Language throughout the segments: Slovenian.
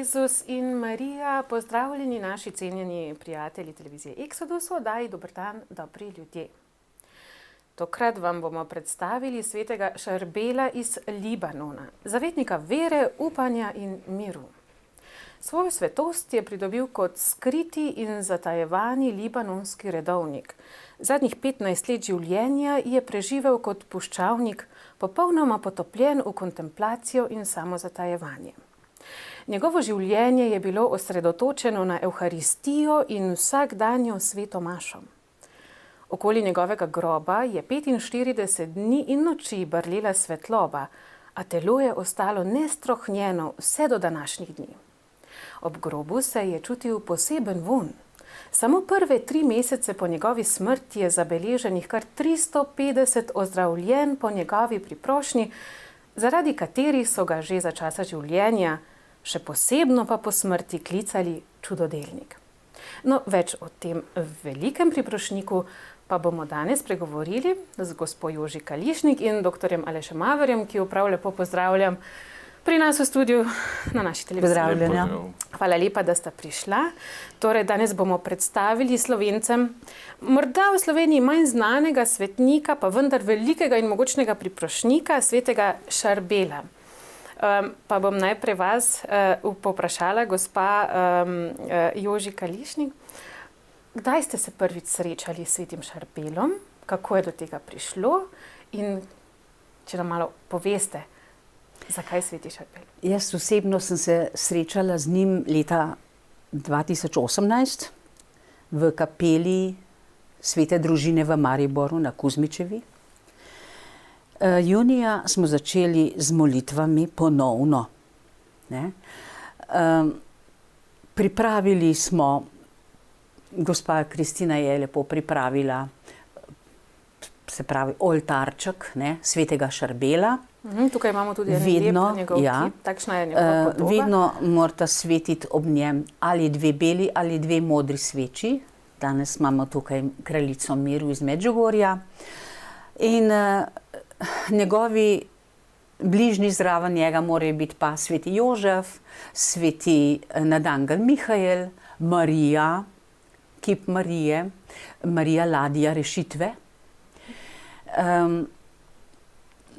Jezus in Marija, pozdravljeni naši cenjeni prijatelji televizije Exodus, v oddaji Dober dan, dobri ljudje. Tokrat vam bomo predstavili svetega Šarbela iz Libanona, zavetnika vere, upanja in miru. Svojo svetost je pridobil kot skriti in zatajevani libanonski redovnik. Zadnjih 15 let življenja je preživel kot puščavnik, popolnoma potopljen v kontemplacijo in samozatajevanje. Njegovo življenje je bilo osredotočeno na Evharistijo in vsakdanjo sveto mašo. Okoli njegovega groba je 45 dni in noči brlela svetloba, a telo je ostalo nestrohnjeno vse do današnjih dni. Ob grobu se je čutil poseben vonj. Samo prve 3 mesece po njegovi smrti je zabeleženih kar 350 ozdravljenj po njegovi priprošnji, zaradi katerih so ga že za časa življenja, še posebno pa po smrti, klicali čudodelnik. No, več o tem velikem priprošniku pa bomo danes pregovorili z gospo Joži Kališnik in doktorjem Alešem Maverjem, ki jo prav lepo pozdravljam pri nas v studiu na naši televiziji. Pozdravljena. Hvala lepa, da sta prišla. Torej, danes bomo predstavili Slovencem morda v Sloveniji manj znanega svetnika, pa vendar velikega in mogočnega priprošnika, svetega Šarbela. Pa bom najprej vas povprašala, gospa Joži Kališnik, kdaj ste se prvič srečali s svetim Šarbelom, kako je do tega prišlo in če nam malo poveste, zakaj sveti Šarbel? Jaz osebno sem se srečala z njim leta 2018 v kapeli Svete družine v Mariboru na Kuzmičevi. Junija smo začeli z molitvami ponovno. Pripravili smo, gospa Kristina je lepo pripravila, se pravi, oltarček svetega Šarbela. Tukaj imamo tudi njegov kip, takšna je njegova podoba. Vedno morata svetiti ob njem ali 2 beli ali 2 modri sveči. Danes imamo tukaj kraljico miru iz Medžugorja. In njegovi bližnji zraven njega morajo biti pa sveti Jožef, sveti nadangel Mihael, Marija, kip Marije, Marija ladja rešitve.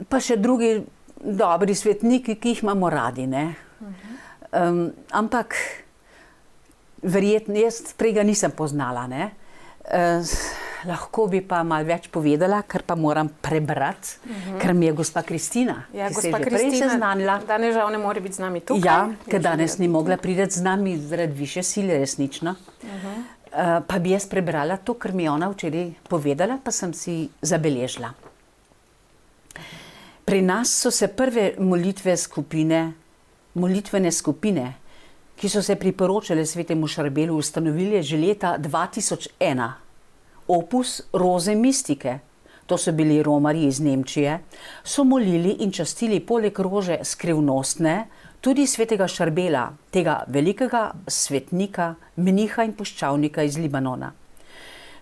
Pa še drugi dobri svetniki, ki jih imamo radi. Ampak verjetno, jaz prej ga nisem poznala. Lahko bi pa malo več povedala, ker pa moram prebrati, ker mi je gospa Kristina, Ja, ki se je gospa že prej Kristina seznanila. danes žal ne more biti z nami tukaj. Ja, ker danes ni mogla priti z nami zaradi višje sile, resnično. Pa bi jaz prebrala to, kar mi je ona včeraj povedala, pa sem si zabeležila. Pri nas so se prve molitvene skupine, ki so se priporočale svetemu Šarbelu, ustanovile že leta 2001. Opus Roze Mistike, to so bili romarji iz Nemčije, so molili in častili poleg rože skrivnostne tudi svetega Šarbela, tega velikega svetnika, meniha in puščavnika iz Libanona.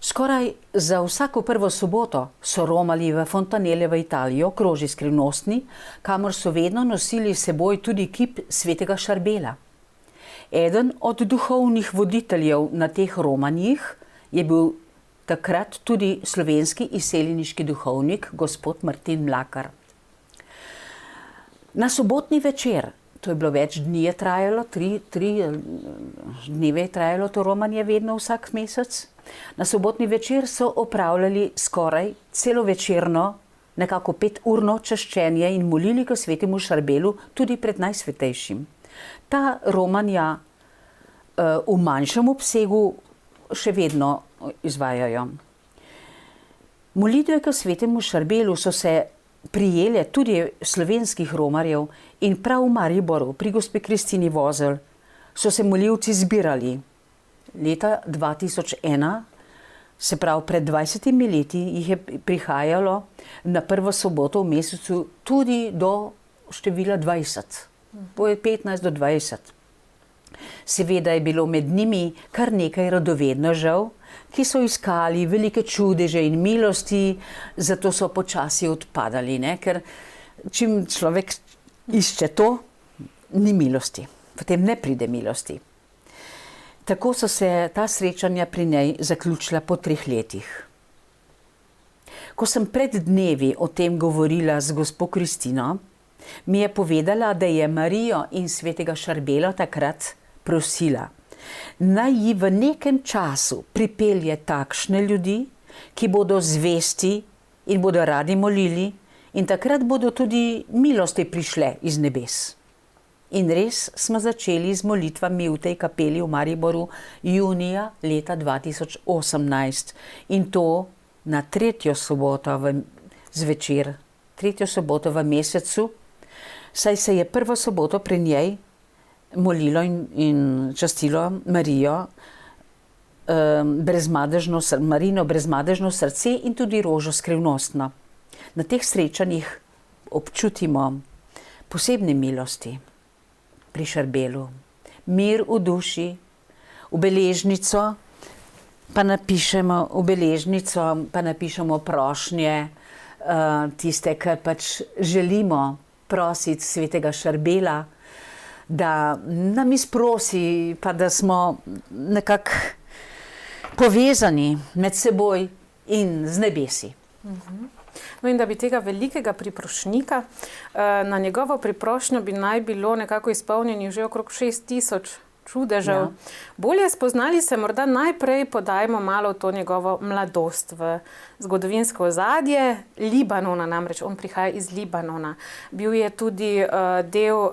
Skoraj za vsako prvo soboto so romali v Fontanelle v Italijo, kroži skrivnostni, kamor so vedno nosili s seboj tudi kip svetega Šarbela. Eden od duhovnih voditeljev na teh romanjih je bil takrat tudi slovenski izseljeniški duhovnik, gospod Martin Mlakar. Na sobotni večer, to je bilo več dni je trajalo, 3 dneve je trajalo to romanje vedno vsak mesec, na sobotni večer so opravljali skoraj celovečerno, nekako 5-urno čaščenje in molili k svetemu Šarbelu tudi pred najsvetejšim. Ta romanja v manjšem obsegu še vedno izvajajo. Molitve k svetemu Šarbelu so se prijele tudi slovenskih romarjev in prav v Mariboru pri gospe Kristini Vozelj so se molilci zbirali. Leta 2001, se pravi pred 20 leti, jih je prihajalo na prvo soboto v mesecu tudi do števila 20. To je 15 do 20. Seveda je bilo med njimi kar nekaj radovednežev, ki so iskali velike čudeže in milosti, zato so počasi odpadali, ker čim človek išče to, ni milosti. potem ne pride milosti. Tako so se ta srečanja pri njej zaključila po 3 letih. Ko sem pred dnevi o tem govorila z gospo Kristino, mi je povedala, da je Marijo in svetega Šarbelo takrat prosila, naj ji v nekem času pripelje takšne ljudi, ki bodo zvesti in bodo radi molili, in takrat bodo tudi milosti prišle iz nebes. In res smo začeli z molitvami v tej kapeli v Mariboru junija leta 2018. In to na 3. soboto zvečer, 3. soboto v mesecu, saj se je prvo soboto pri njej molilo in častilo Marijo, Marino brezmadežno srce in tudi rožo skrivnostno. Na teh srečanjih občutimo posebne milosti pri Šarbelu, mir v duši, v beležnico pa napišemo prošnje, tiste, kar pač želimo prositi svetega Šarbela, da nam izprosi, pa da smo nekako povezani med seboj in z nebesi. No, in da bi tega velikega priprošnika, na njegovo priprošnjo bi naj bilo nekako izpolnjeni že okrog 6000 čudežev. Ja. Bolje spoznali se morda najprej podajmo malo v to njegovo mladost, v zgodovinsko ozadje Libanona, namreč on prihaja iz Libanona. Bil je tudi del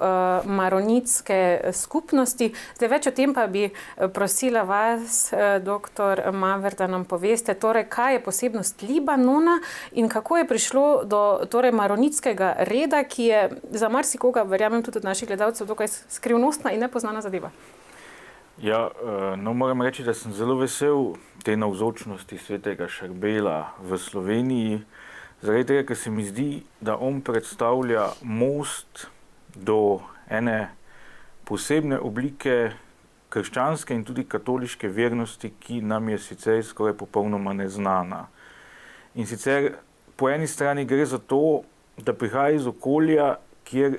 maronitske skupnosti. Zdaj več o tem pa bi prosila vas, doktor Maver, da nam poveste, torej, kaj je posebnost Libanona in kako je prišlo do torej maronitskega reda, ki je za marsikoga, verjamem tudi od naših gledalcev, dokaj skrivnostna in nepoznana zadeva. Ja, no, moram reči, da sem zelo vesel te navzočnosti svetega Šarbela v Sloveniji, zaradi tega, ker se mi zdi, da on predstavlja most do ene posebne oblike krščanske in tudi katoliške vernosti, ki nam je sicer skoraj popolnoma neznana. In sicer po eni strani gre za to, da prihaja iz okolja, kjer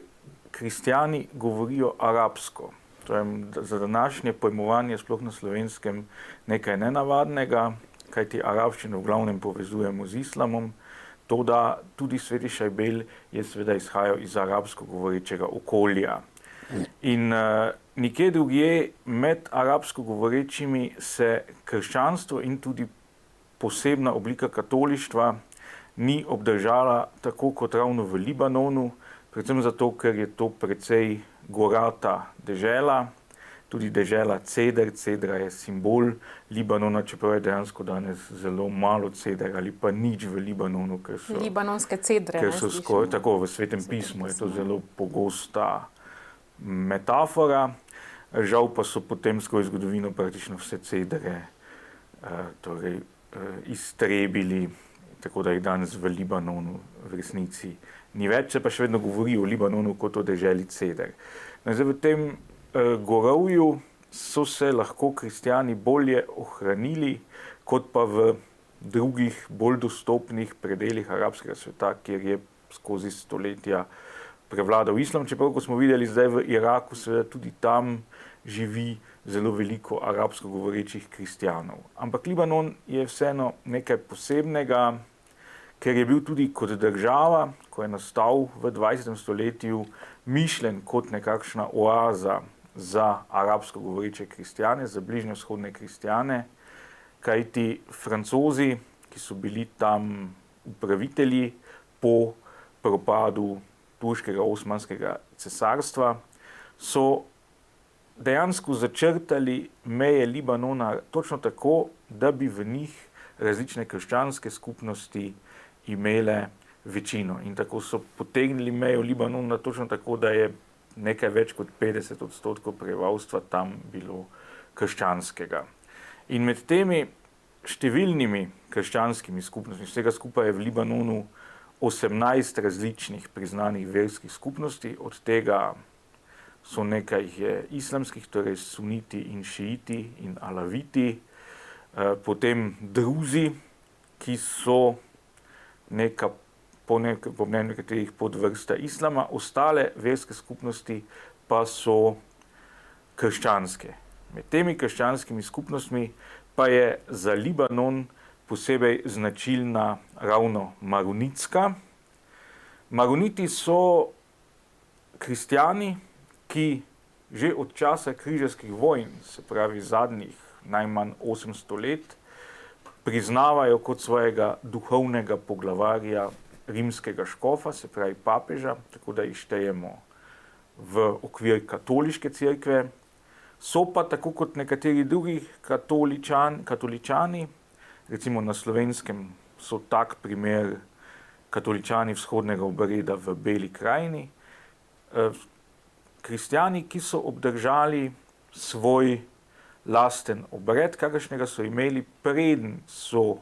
kristjani govorijo arabsko. To je za današnje pojmovanje sploh na Slovenskem nekaj nenavadnega, kajti arabščino v glavnem povezujemo z islamom. Toda tudi sveti Šarbel je seveda izhajal iz arabsko govorečega okolja. In nikjer drugje med arabsko govorečimi se krščanstvo in tudi posebna oblika katolištva ni obdržala tako kot ravno v Libanonu, predvsem zato, ker je to precej gorata dežela, tudi dežela ceder. Cedra je simbol Libanona, čeprav je dejansko danes zelo malo ceder ali pa nič v Libanonu, ker so libanonske cedre. Ker so skoraj tako v Svetem pismu, je to zelo pogosta metafora. Žal pa so potem skozi zgodovino praktično vse cedre iztrebili, tako da jih danes v Libanonu v resnici ni več, se pa še vedno govori o Libanonu kot o deželi ceder. Zdaj, v tem gorovju so se lahko kristjani bolje ohranili, kot pa v drugih, bolj dostopnih predelih arabskega sveta, kjer je skozi stoletja prevladal islam. Čeprav, kot smo videli zdaj v Iraku, seveda tudi tam živi zelo veliko arabsko govorečih kristjanov. Ampak Libanon je vseeno nekaj posebnega, ker je bil tudi kot država, ko je nastal v 20. stoletju, mišljen kot nekakšna oaza za arabsko govoreče kristjane, za bližnjevzhodne kristjane, kajti Francozi, ki so bili tam upravitelji po propadu turškega Osmanskega cesarstva, so dejansko začrtali meje Libanona točno tako, da bi v njih različne krščanske skupnosti imele večino. In tako so potegnili mejo Libanona točno tako, da je nekaj več kot 50% prebivalstva tam bilo krščanskega. In med temi številnimi krščanskimi skupnostmi, vsega skupaj je v Libanonu 18 različnih priznanih verskih skupnosti, od tega so nekaj islamskih, torej suniti in šiiti in alaviti, potem druzi, ki so po mnenju nekaterih podvrsta islama, ostale verske skupnosti pa so krščanske. Med temi krščanskimi skupnostmi pa je za Libanon posebej značilna ravno maronitska. Maroniti so kristjani, ki že od časa križarskih vojn, se pravi zadnjih najmanj 800 let, priznavajo kot svojega duhovnega poglavarja rimskega škofa, se pravi papeža, tako da jih štejemo v okvir katoliške cerkve. So pa tako kot nekateri drugi katoličani, recimo na Slovenskem so tak primer katoličani vzhodnega obreda v Beli krajini, kristjani, ki so obdržali svoj lasten obred, kakršnega so imeli, preden so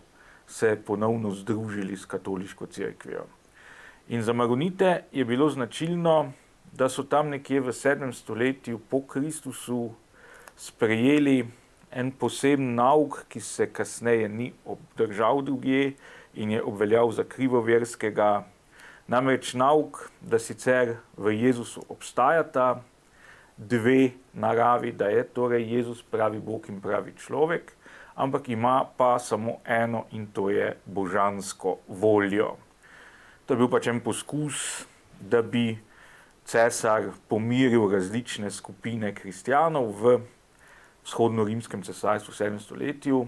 se ponovno združili s katoliško cerkvijo. In za maronite je bilo značilno, da so tam nekje v 7. stoletju po Kristusu sprejeli en poseben nauk, ki se kasneje ni obdržal drugje in je obveljal za krivoverskega. Namreč nauk, da sicer v Jezusu obstajata dve naravi, da je torej Jezus pravi Bog in pravi človek, ampak ima pa samo eno in to je božansko voljo. To je bil pač en poskus, da bi cesar pomiril različne skupine kristjanov v vzhodno-rimskem cesarstvu v 7. stoletju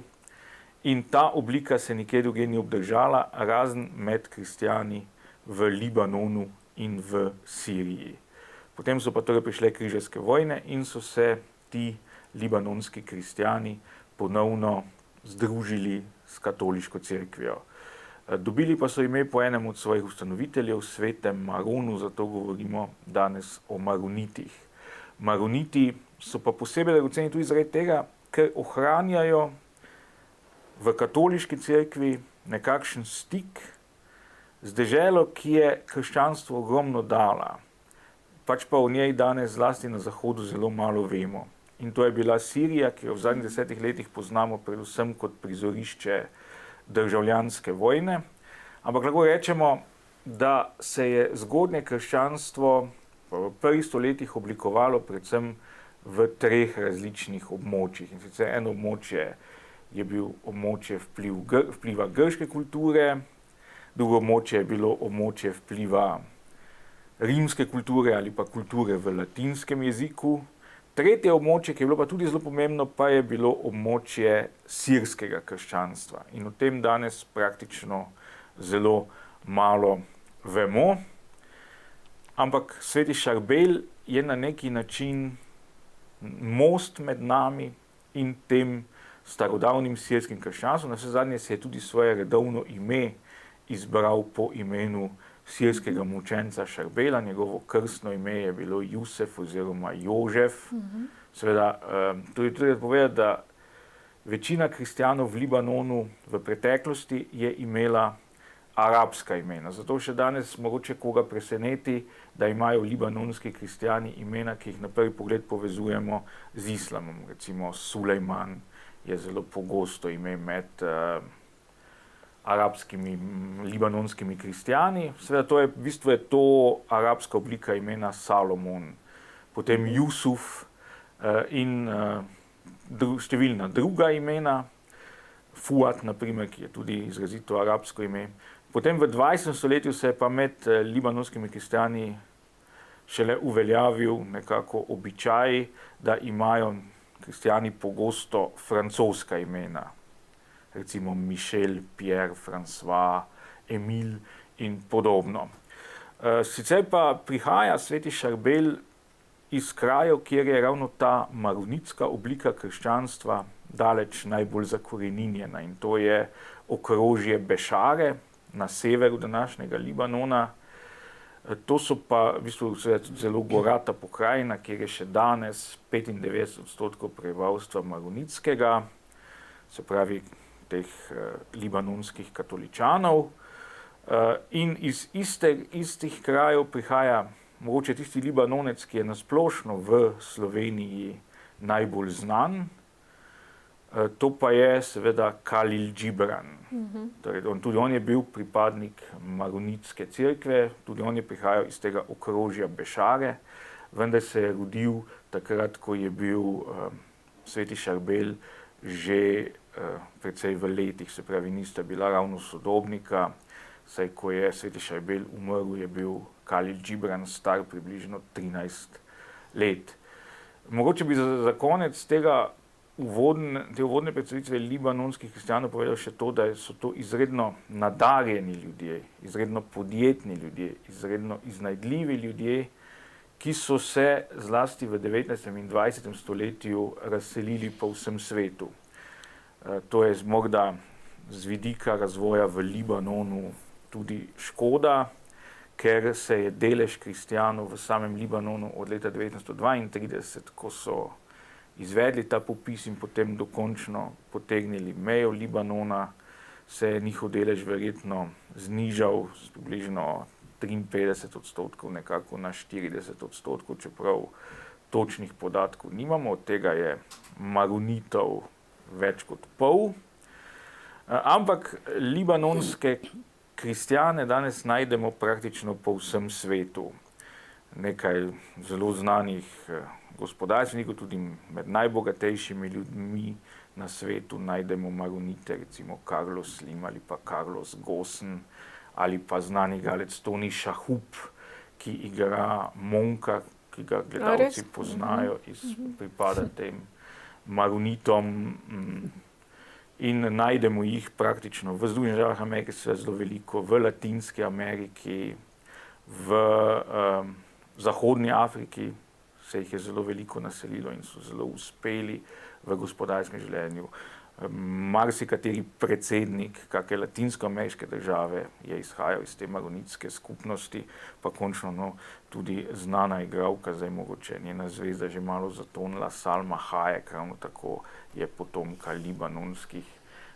in ta oblika se nikjer drugje ni obdržala, razen med kristjani v Libanonu in v Siriji. Potem so pa torej prišle križarske vojne in so se ti libanonski kristjani ponovno združili s katoliško cerkvijo. Dobili pa so ime po enem od svojih ustanoviteljev, svetem Maronu, zato govorimo danes o maronitih. Maroniti so pa posebej dragoceni tudi zaradi tega, ker ohranjajo v katoliški cerkvi nekakšen stik z deželo, ki je krščanstvo ogromno dala. Pač pa o njej danes zlasti na zahodu zelo malo vemo. In to je bila Sirija, ki jo v zadnjih 10 letih poznamo predvsem kot prizorišče državljanske vojne. Ampak lahko rečemo, da se je zgodnje krščanstvo v prvih stoletjih oblikovalo predvsem v 3 različnih območjih. In sicer eno območje je bil območje vpliva grške kulture, drugo območje je bilo območje vpliva rimske kulture ali pa kulture v latinskem jeziku. Tretje območje, ki je bilo pa tudi zelo pomembno, pa je bilo območje sirskega krščanstva. In o tem danes praktično zelo malo vemo. Ampak sveti Šarbel je na neki način most med nami in tem starodavnim sirskim krščanstvom. Navsezadnje se je tudi svoje redovno ime izbral po imenu sirskega mučenca Šarbela, njegovo krstno ime je bilo Jusef oziroma Jožef. Seveda, tudi treba povedati, da večina kristjanov v Libanonu v preteklosti je imela arabska imena. Zato še danes mogoče koga preseneti, da imajo libanonski kristjani imena, ki jih na prvi pogled povezujemo z islamom. Recimo Sulejman je zelo pogosto ime med arabskimi, libanonskimi kristjani. Seveda to je, v bistvu je to arabska oblika imena Salomon. Potem Jusuf in številna druga imena. Fuad, na primer, ki je tudi izrazito arabsko ime. Potem v 20. stoletju se je pa med libanonskimi kristjani šele uveljavil nekako običaj, da imajo kristjani pogosto francoska imena. Recimo Michel, Pierre, François, Emile in podobno. Sicer pa prihaja sveti Šarbel iz krajev, kjer je ravno ta maronitska oblika krščanstva daleč najbolj zakoreninjena. In to je okrožje Bešare na severu današnjega Libanona. To so pa v bistvu zelo gorata pokrajina, kjer je še danes 95% prebivalstva maronitskega, se pravi teh libanonskih katoličanov. In iz istih krajev prihaja mogoče tisti Libanonec, ki je nasplošno v Sloveniji najbolj znan. To pa je seveda Kalil Džibran. Torej, tudi on je bil pripadnik maronitske cerkve, tudi on je prihajal iz tega okrožja Bešare, vendar se je rodil takrat, ko je bil sveti Šarbel že precej v letih, se pravi, nista bila ravno sodobnika, saj ko je sveti Šarbel umrl, je bil Kalil Džibran star približno 13 let. Mogoče bi za konec te uvodne predstavitve libanonskih kristjanov povedal še to, da so to izredno nadarjeni ljudje, izredno podjetni ljudje, izredno iznajdljivi ljudje, ki so se zlasti v 19. in 20. stoletju razselili po vsem svetu. To je morda z vidika razvoja v Libanonu tudi škoda, ker se je delež kristjanov v samem Libanonu od leta 1932, ko so izvedli ta popis in potem dokončno potegnili mejo Libanona, se je njihov delež verjetno znižal z približno 53% nekako na 40%, čeprav točnih podatkov nimamo, od tega je maronitov več kot pol. Ampak libanonske kristjane danes najdemo praktično po vsem svetu. Nekaj zelo znanih gospodarstvenikov, tudi med najbogatejšimi ljudmi na svetu najdemo maronite, recimo Carlos Slim ali pa Carlos Ghosn, ali pa znani igralec Tony Shalhoub, ki igra Monka, ki ga gledalci poznajo, pripada tem maronitom. In najdemo jih praktično v Združenih državah Amerike, zelo veliko, v Latinski Ameriki, v Zahodni Afriki se jih je zelo veliko naselilo in so zelo uspeli v gospodarskem življenju. Marsikateri predsednik kakšne latinsko-ameriške države je izhajal iz te maronitske skupnosti, pa končno tudi znana igralka, zdaj mogoče njena zvezda že malo zatonila, Salma Hayek, ravno tako je potomka libanonskih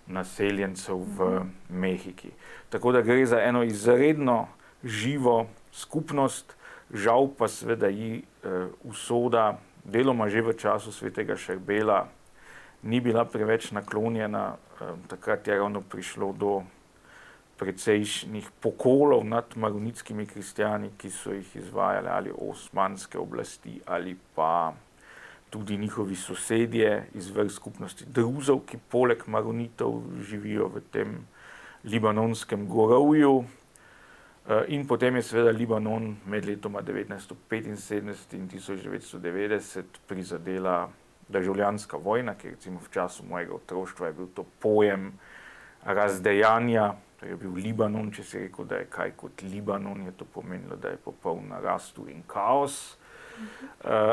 naseljencev v Mehiki. Tako da gre za eno izredno živo skupnost, žal pa seveda ji usoda, deloma že v času svetega Šarbela, ni bila preveč naklonjena. Takrat je ravno prišlo do precejšnjih pokolov nad maronitskimi kristjani, ki so jih izvajale ali osmanske oblasti ali pa tudi njihovi sosedje iz vrst skupnosti Druzov, ki poleg maronitov živijo v tem libanonskem gorovju. In potem je seveda Libanon med letoma 1975 in 1990 prizadela državljanska vojna, ki recimo v času mojega otroštva je bil to pojem razdejanja, to je bil Libanon, če si rekel, da je kaj kot Libanon, je to pomenilo, da je popoln rastul in kaos.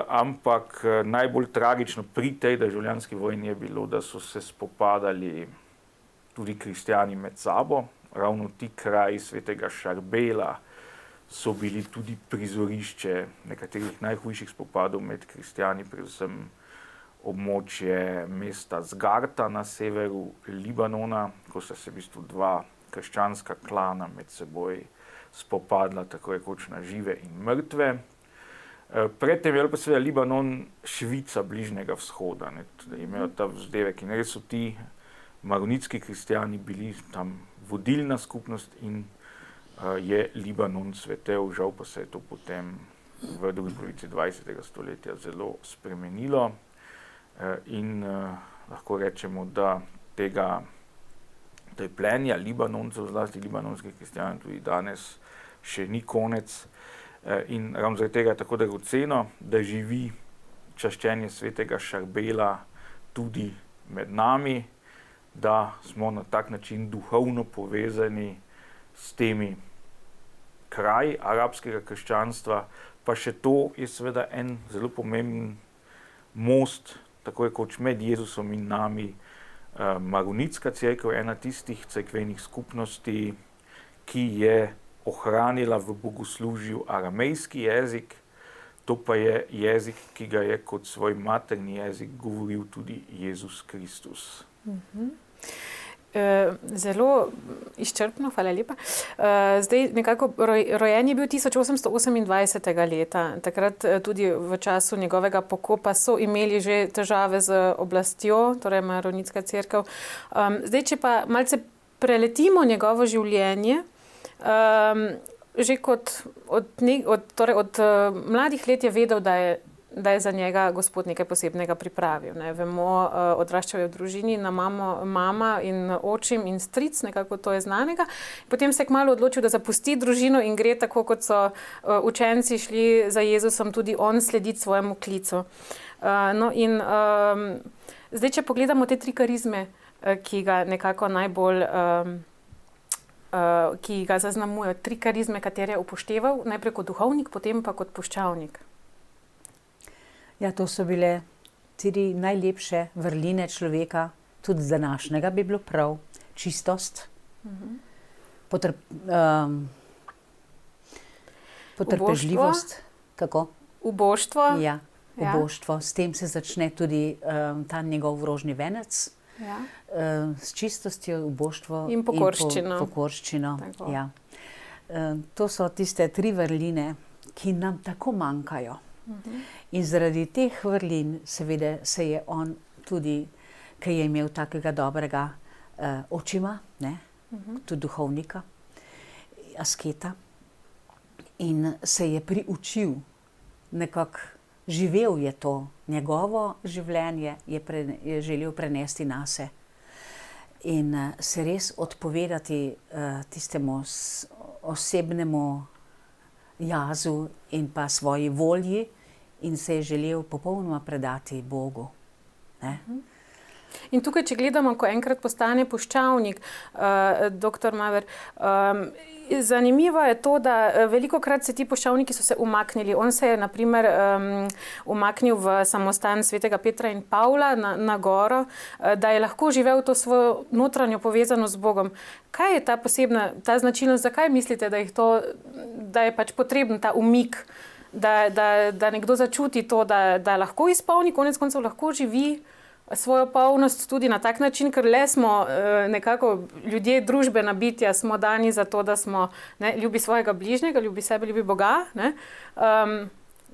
Ampak najbolj tragično pri tej državljanski vojni je bilo, da so se spopadali tudi kristjani med sabo. Ravno ti kraji svetega Šarbela so bili tudi prizorišče nekaterih najhujših spopadov med kristjani, predvsem območje mesta Zgarta na severu Libanona, ko sta se v bistvu dva krščanska klana med seboj spopadla, tako rekoč na žive in mrtve. Predtem je pa seveda Libanon Švica Bližnjega vzhoda, da imajo ta vzdevek in res so ti maronitski kristjani bili tam vodilna skupnost in je Libanon cvetel, žal pa se je to potem v drugi polovici 20. stoletja zelo spremenilo. In lahko rečemo, da tega trpljenja Libanoncev, zlasti libanonskih kristjanov, tudi danes še ni konec. In ravno zaradi tega je tako dragoceno, da živi čaščenje svetega Šarbela tudi med nami, da smo na tak način duhovno povezani s temi kraji arabskega krščanstva, pa še to je seveda en zelo pomemben most, tako rekoč med Jezusom in nami. Maronitska cerkev je ena tistih cerkvenih skupnosti, ki je ohranila v bogoslužju aramejski jezik, to pa je jezik, ki ga je kot svoj materni jezik govoril tudi Jezus Kristus. Zelo izčrpno, hvala lepa. Zdaj nekako rojen je bil 1828. leta. Takrat tudi v času njegovega pokopa so imeli že težave z oblastjo, torej maronitska cerkev. Zdaj, če pa malce preletimo njegovo življenje, že od mladih let je vedel, da je da je za njega Gospod nekaj posebnega pripravil. Ne. Vemo, odraščal je v družini na mama in očim in stric, nekako to je znanega. Potem se je kmalu odločil, da zapusti družino in gre tako, kot so učenci šli za Jezusom, tudi on slediti svojemu klicu. No in zdaj, če pogledamo te 3 karizme, ki ga nekako najbolj ki ga zaznamujejo, 3 karizme, katere je upošteval, najprej kot duhovnik, potem pa kot puščavnik. Ja, to so bile 3 najlepše vrline človeka, tudi današnjega bi bilo prav. Čistost, potrpežljivost. Kako? Uboštvo. Ja, uboštvo. S tem se začne tudi ta njegov rožni venec. Ja. S čistostjo, uboštvo in pokorščino. Pokorščino, ja. To so tiste 3 vrline, ki nam tako manjkajo. In zaradi teh vrlin seveda se je on tudi, ker je imel takega dobrega očima, ne, tudi duhovnika, asketa, in se je priučil, nekako živel je to, njegovo življenje je želel prenesti nase. In se res odpovedati tistemu osebnemu jazu in pa svoji volji in se je želel popolnoma predati Bogu. Ne? In tukaj, če gledamo, ko enkrat postane puščavnik, doktor Maver, zanimivo je to, da velikokrat se ti puščavniki so se umaknili. On se je na primer umaknil v samostan svetega Petra in Pavla na goro, da je lahko živel to svojo notranjo povezanost z Bogom. Kaj je ta posebna, ta značilnost, zakaj mislite, da je pač potreben ta umik, da nekdo začuti to, da lahko izpolni, konec koncev lahko živi svojo polnost tudi na tak način, ker le smo nekako ljudje, družbena bitja, smo dani za to, da smo ljubi svojega bližnjega, ljubi sebe, ljubi Boga. Ne?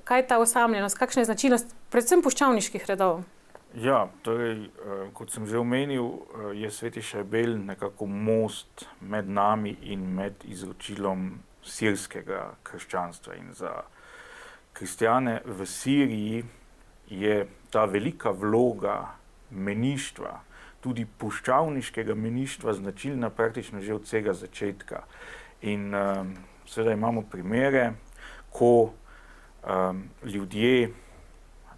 Kaj je ta osamljenost, kakšna je značilnost predvsem puščavniških redov? Ja, torej, kot sem že omenil, je sveti Šarbel nekako most med nami in med izročilom sirskega krščanstva. In za kristjane v Siriji je ta velika vloga meništva, tudi puščavniškega meništva, značilna praktično že od vsega začetka. In seveda imamo primere, ko ljudje,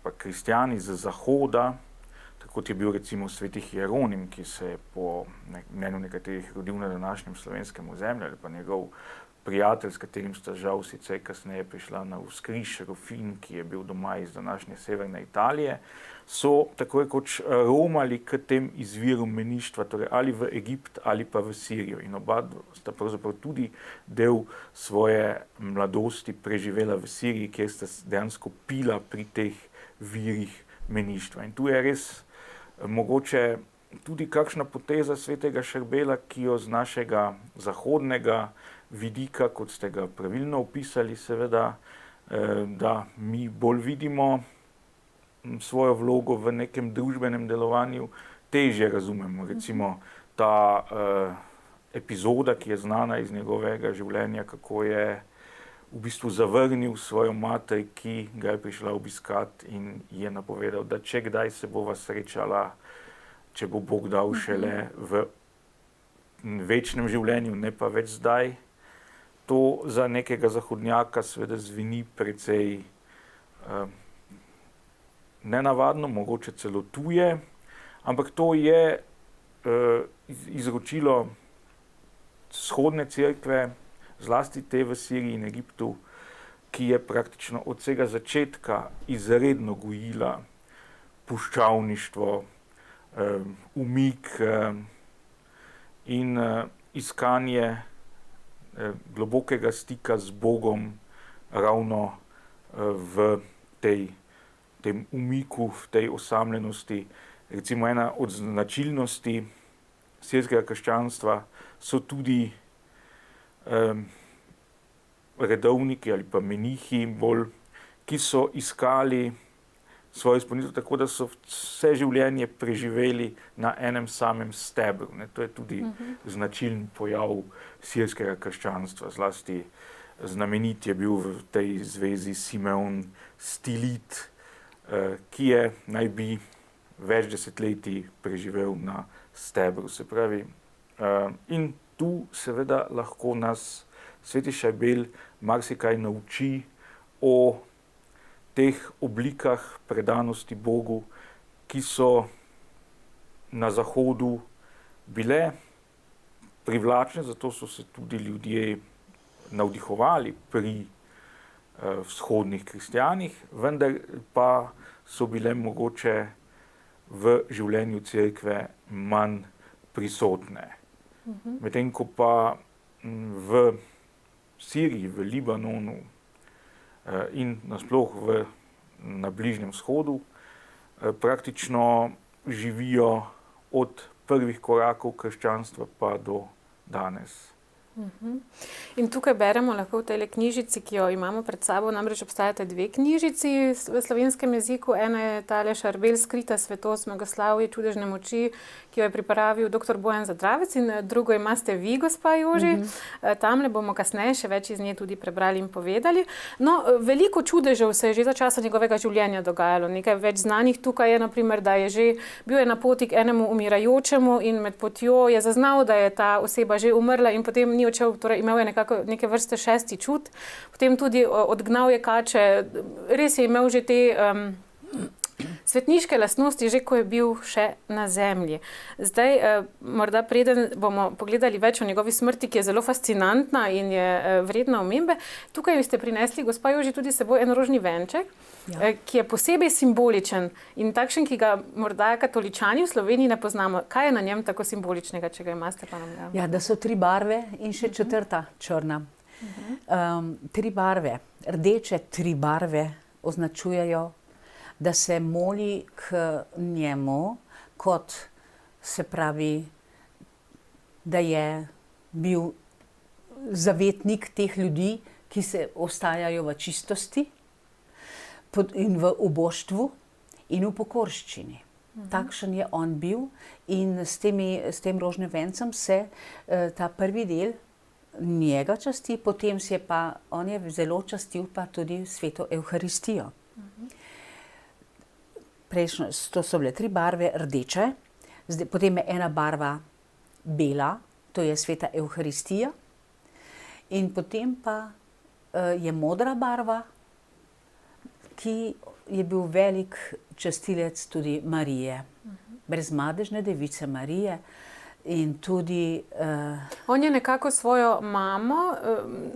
pa kristjani z zahoda, tako kot je bil recimo sveti Hieronim, ki se je po mnenju nekaterih rodil na današnjem slovenskem ozemlju, ali pa njegov prijatelj, s katerim sta žal sicer kasneje prišla na vzkriž, Rufin, ki je bil doma iz današnje severne Italije, so tako rekoč romali k tem izvirom meništva, torej ali v Egipt ali pa v Sirijo. In oba sta pravzaprav tudi del svoje mladosti preživela v Siriji, kjer sta dejansko pila pri teh virih meništva. In tu je res mogoče tudi kakšna poteza svetega Šarbela, ki jo z našega zahodnega vidika, kot ste ga pravilno opisali, seveda, da mi bolj vidimo svojo vlogo v nekem družbenem delovanju, težje razumemo. Recimo ta epizoda, ki je znana iz njegovega življenja, kako je v bistvu zavrnil svojo mater, ki ga je prišla obiskat in je napovedal, da če kdaj se bova srečala, če bo Bog dal šele v večnem življenju, ne pa več zdaj. To za nekega zahodnjaka seveda zveni precej nenavadno, mogoče celo tuje, ampak to je izročilo vzhodne cerkve, zlasti te v Siriji in Egiptu, ki je praktično od vsega začetka izredno gojila puščavništvo, umik in iskanje globokega stika z Bogom ravno v tem umiku, v tej osamljenosti. Recimo ena od značilnosti sirskega krščanstva so tudi redovniki ali pa menihi bolj, ki so iskali svojo izpolnitev tako, da so vse življenje preživeli na enem samem stebru. To je tudi značilen pojav sirskega krščanstva. Zlasti znamenit je bil v tej zvezi Simeon Stilit, ki je naj bi več desetletij preživel na stebru. Se pravi, in tu seveda lahko nas sveti Šarbel marsikaj nauči o teh oblikah predanosti Bogu, ki so na Zahodu bile privlačne, zato so se tudi ljudje navdihovali pri vzhodnih kristjanih, vendar pa so bile mogoče v življenju cerkve manj prisotne. Medtem ko pa v Siriji, v Libanonu in nasploh na Bližnjem vzhodu praktično živijo od prvih korakov krščanstva pa do danes. In tukaj beremo lahko v tej knjižici, ki jo imamo pred sabo, namreč obstajata dve knjižici v slovenskem jeziku. Ena je tale Šarbel, Skrita svetost, Magoslavje, čudežne moči, ki jo je pripravil dr. Bojan Zadravec, in drugo imate vi, gospa Joži. Tamle bomo kasneje še več iz nje tudi prebrali in povedali. No, veliko čudežev se je že za časa njegovega življenja dogajalo. Nekaj več znanih tukaj je, na primer, da je že bil na poti k enemu umirajočemu in med potjo je zaznal, da je ta oseba že umrla in potem ni odšel, torej imel je neke vrste šesti čut. Potem tudi odgnal je kače, res je imel že te svetniške lastnosti, že ko je bil še na zemlji. Zdaj, morda preden bomo pogledali več o njegovi smrti, ki je zelo fascinantna in je vredna omembe, tukaj ste prinesli, gospa Joži, tudi s seboj en rožni venček, ki je posebej simboličen in takšen, ki ga morda katoličani v Sloveniji ne poznamo. Kaj je na njem tako simboličnega, če ga imate pa nam? Ja, da so tri barve in še četrta črna. Tri barve, rdeče tri barve označujejo, da se moli k njemu, kot se pravi, da je bil zavetnik teh ljudi, ki se ostajajo v čistosti in v uboštvu in v pokorščini. Takšen je on bil in s tem rožnim vencem se ta prvi del njega časti, potem on je zelo častil pa tudi sveto Evharistijo. To so bile tri barve rdeče, potem je ena barva bela, to je sveta Evharistija, in potem pa je modra barva, ki je bil velik častilec tudi Marije, brezmadežne device Marije. In tudi on je nekako svojo mamo,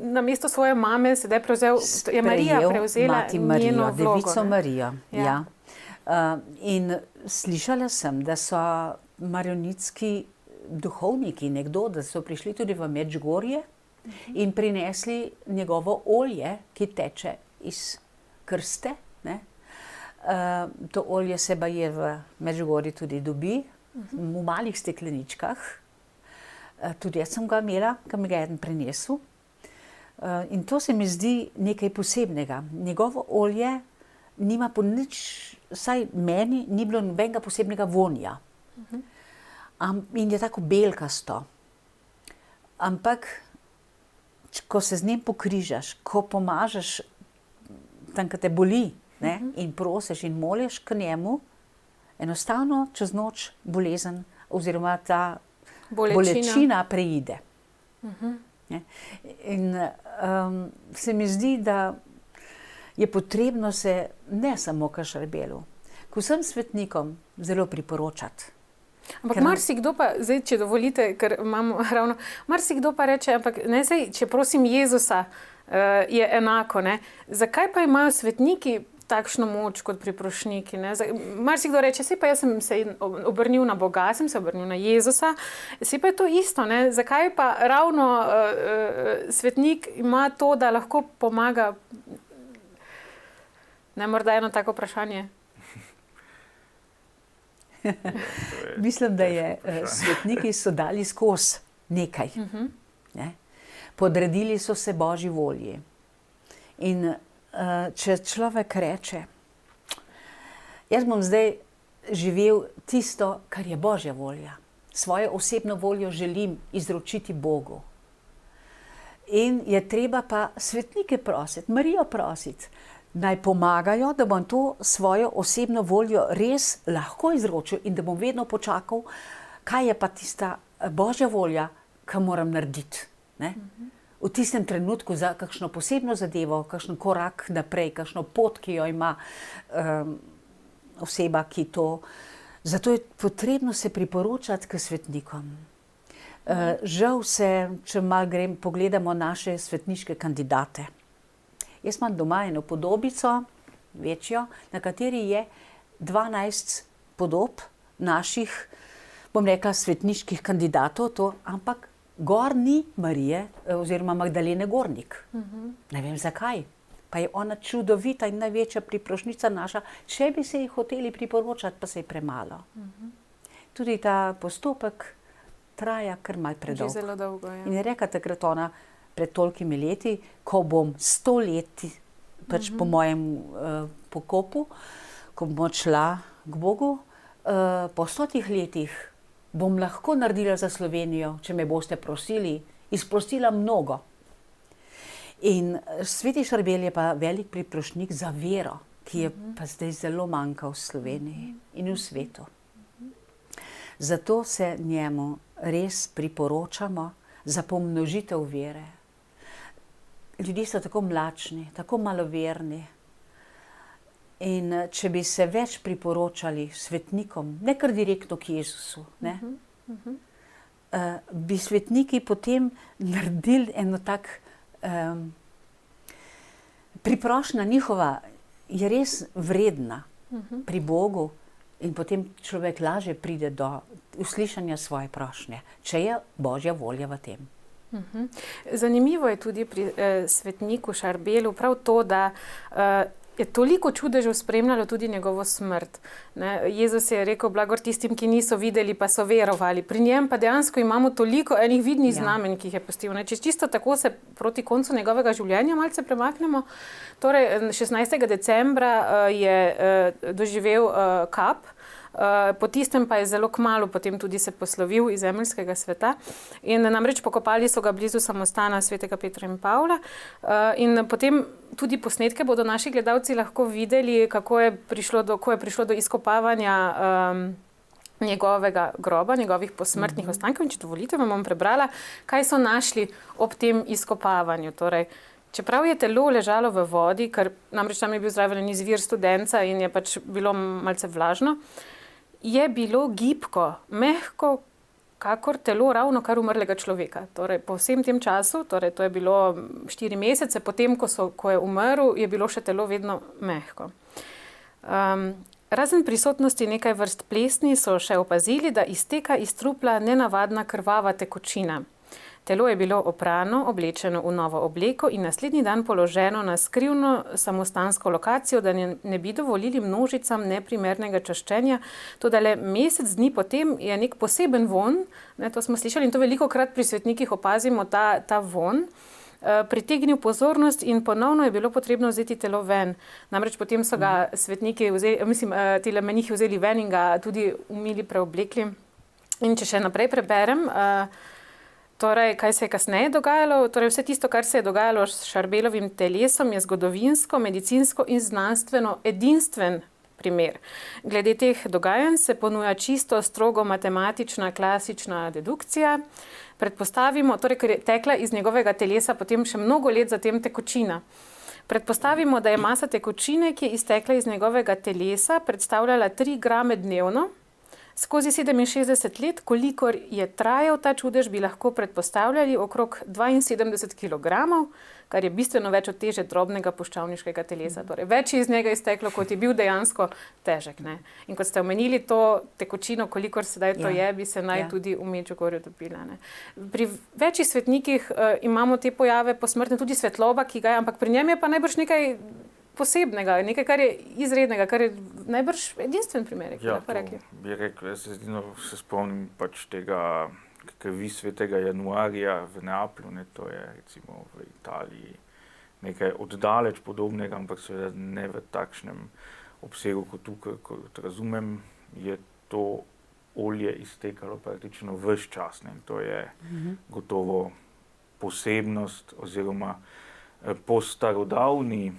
namesto svoje mame sedaj prevzel, je Marija prevzela njeno vlogo. Devico Marijo, ja. In slišala sem, da so marionitski duhovniki da so prišli tudi v Medžugorje in prinesli njegovo olje, ki teče iz krste. To olje se baje v Medžugorju tudi dobi, v malih stekleničkah. Tudi jaz sem ga imela, ki mi ga je eden prinesel. In to se mi zdi nekaj posebnega. Njegovo olje nima po nič, vsaj meni, ni bilo nobenega posebnega vonja. In je tako belkasto. Ampak, ko se z njim pokrižaš, ko pomažeš tam, ko te boli, in prosiš in moliš k njemu, enostavno čez noč bolezen oziroma ta bolečina preide. In se mi zdi, da je potrebno se ne samo k Šarbelu, k vsem svetnikom zelo priporočati. Ampak marsikdo pa, zdaj, če dovolite, ker imamo ravno, marsikdo pa reče, ampak ne zdaj, če prosim Jezusa, je enako, ne? Zakaj pa imajo svetniki takšno moč kot priprošniki, ne? Marsikdo reče, saj pa jaz sem se obrnil na Boga, sem se obrnil na Jezusa, saj pa je to isto, ne? Zakaj pa ravno svetnik ima to, da lahko pomaga? Ne, morda eno tako vprašanje. Mislim, da svetniki so dali skozi nekaj. Podredili so se Božji volji. In če človek reče, jaz bom zdaj živel tisto, kar je Božja volja. Svojo osebno voljo želim izročiti Bogu. In je treba pa svetnike prositi, Marijo prositi, naj pomagajo, da bom to svojo osebno voljo res lahko izročil in da bom vedno počakal, kaj je pa tista božja volja, ki moram narediti. Ne? V tistem trenutku za kakšno posebno zadevo, kakšen korak naprej, kakšno pot, ki jo ima oseba, ki to. Zato je potrebno se priporočati k svetnikom. Žal se, če malo pogledamo naše svetniške kandidate. Jaz imam doma eno podobico, večjo, na kateri je 12 podob naših, bom rekla, svetniških kandidatov, ampak gor ni Marije oziroma Magdalene Gornik. Ne vem zakaj. Pa je ona čudovita in največja priprošnica naša, če bi se ji hoteli priporočati, pa se je premalo. Tudi ta postopek traja kar malo predolgo. Že zelo dolgo, ja. In je rekla takrat ona pred tolikimi leti, ko bom 100 let, pač po mojem pokopu, ko bom odšla k Bogu, po 100 letih bom lahko naredila za Slovenijo, če me boste prosili, izprosila mnogo. In sveti Šarbel je pa velik priprošnik za vero, ki je pa zdaj zelo manjka v Sloveniji in v svetu. Zato se njemu res priporočamo za pomnožitev vere. Ljudje so tako mlačni, tako maloverni. In če bi se več priporočali svetnikom, ne kar direktno k Jezusu, ne, bi svetniki potem naredili eno tak priprošnja njihova je res vredna pri Bogu in potem človek lažje pride do uslišanja svoje prošnje, če je božja volja v tem. Zanimivo je tudi pri svetniku Šarbelu prav to, da je toliko čudežev spremljalo tudi njegovo smrt. Ne? Jezus je rekel, blagor tistim, ki niso videli, pa so verovali. Pri njem pa dejansko imamo toliko enih vidnih znamenj, ki jih je pustil. Ne? Čisto tako se proti koncu njegovega življenja malce premaknemo. Torej, 16. decembra je doživel kap, po tistem pa je zelo kmalu potem tudi se poslovil iz zemeljskega sveta. In namreč pokopali so ga blizu samostana svetega Petra in Pavla. In potem tudi posnetke bodo naši gledalci lahko videli, ko je prišlo do izkopavanja njegovega groba, njegovih posmrtnih ostankov. In če dovolite, vam bom prebrala, kaj so našli ob tem izkopavanju. Torej, čeprav je telo ležalo v vodi, ker namreč tam je bil zraven izvir studenca in je pač bilo malce vlažno, je bilo gibko, mehko, kakor telo ravno kar umrlega človeka. Torej, po vsem tem času, torej to je bilo 4 mesece, potem, ko je umrl, je bilo še telo vedno mehko. Razen prisotnosti nekaj vrst plesni so še opazili, da izteka iz trupla nenavadna krvava tekočina. Telo je bilo oprano, oblečeno v novo obleko in naslednji dan položeno na skrivno samostansko lokacijo, da ne bi dovolili množicam neprimernega čaščenja. Toda le mesec dni potem je nek poseben vonj, ne, to smo slišali in to velikokrat pri svetnikih opazimo, ta vonj, pritegnil pozornost in ponovno je bilo potrebno vzeti telo ven. Namreč potem so ga svetniki tile menihi vzeli ven in ga tudi umili, preoblekli. In če še naprej preberem, torej, kaj se je kasneje dogajalo? Torej, vse tisto, kar se je dogajalo s Šarbelovim telesom, je zgodovinsko, medicinsko in znanstveno edinstven primer. Glede teh dogajanj se ponuja čisto strogo matematična, klasična dedukcija. Predpostavimo, torej, ker je tekla iz njegovega telesa potem še mnogo let zatem tekočina. Predpostavimo, da je masa tekočine, ki je iztekla iz njegovega telesa, predstavljala 3 grame dnevno. Skozi 67 let, kolikor je trajal ta čudež, bi lahko predpostavljali okrog 72 kilogramov, kar je bistveno več od teže drobnega puščavniškega telesa. Torej, več je iz njega izteklo, kot je bil dejansko težek. Ne? In kot ste omenili to tekočino, kolikor sedaj to je, bi se naj tudi v Medžugorju dobila. Ne? Pri večjih svetnikih imamo te pojave posmrtne, tudi svetloba, ki ga je, ampak pri njem je pa najbrž nekaj posebnega, nekaj, kar je izrednega, kar je najbrž edinstven primer. Ja, bi rekel, jaz se spomnim pač tega krvi svetega Januarja v Neaplju, ne, to je recimo v Italiji nekaj oddaleč podobnega, ampak seveda ne v takšnem obsegu kot tukaj, kot razumem, je to olje iztekalo praktično ves čas. Ne, in to je gotovo posebnost oziroma po starodavni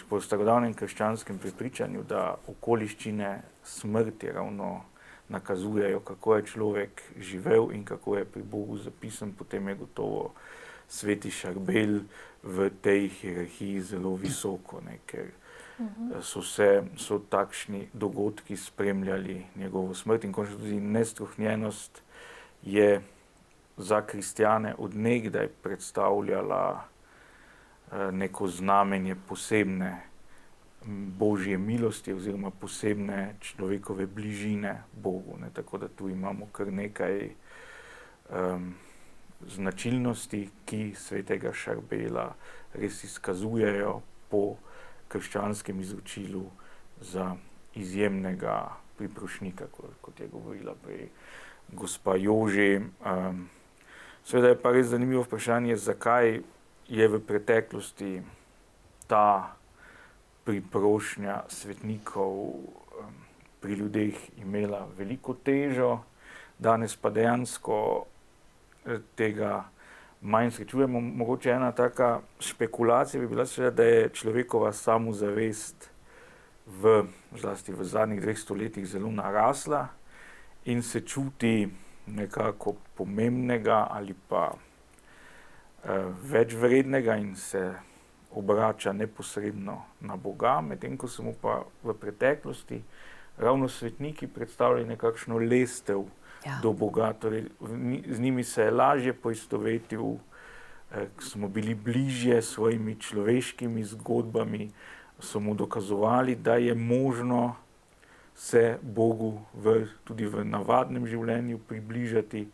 po starodavnem krščanskem prepričanju, da okoliščine smrti ravno nakazujejo, kako je človek živel in kako je pri Bogu zapisan, potem je gotovo sveti Šarbel v tej hierarhiji zelo visoko, ne, ker so takšni dogodki spremljali njegovo smrt in končno tudi nestruhnjenost je za kristjane od nekdaj predstavljala neko znamenje posebne božje milosti oziroma posebne človekove bližine Bogu. Ne? Tako da tu imamo kar nekaj značilnosti, ki svetega Šarbela res izkazujejo po krščanskem izročilu za izjemnega priprošnika, kot je govorila prej gospa Joži. Seveda je pa res zanimivo vprašanje, zakaj je v preteklosti ta priprošnja svetnikov pri ljudeh imela veliko težo, danes pa dejansko tega manj srečujemo. Mogoče ena taka špekulacija bi bila seveda, da je človekova samozavest zlasti v zadnjih 2 stoletjih zelo narasla in se čuti nekako pomembnega ali pa večvrednega in se obrača neposredno na Boga, medtem ko so mu pa v preteklosti ravno svetniki predstavljali nekakšno lestev do Boga, torej z njimi se je lažje poistovetil, smo bili bližje s svojimi človeškimi zgodbami, so mu dokazovali, da je možno se Bogu tudi v navadnem življenju približati.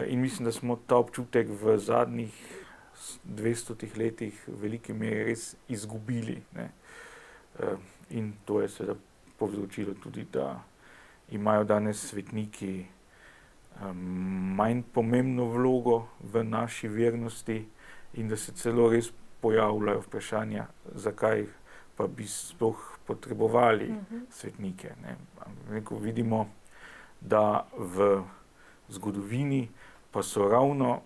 In mislim, da smo ta občutek v zadnjih 200 letih v veliki meri res izgubili. Ne. In to je seveda povzročilo tudi, da imajo danes svetniki manj pomembno vlogo v naši vernosti in da se celo res pojavljajo vprašanja, zakaj pa bi sploh potrebovali svetnike. Ne. Vidimo, da v zgodovini pa so ravno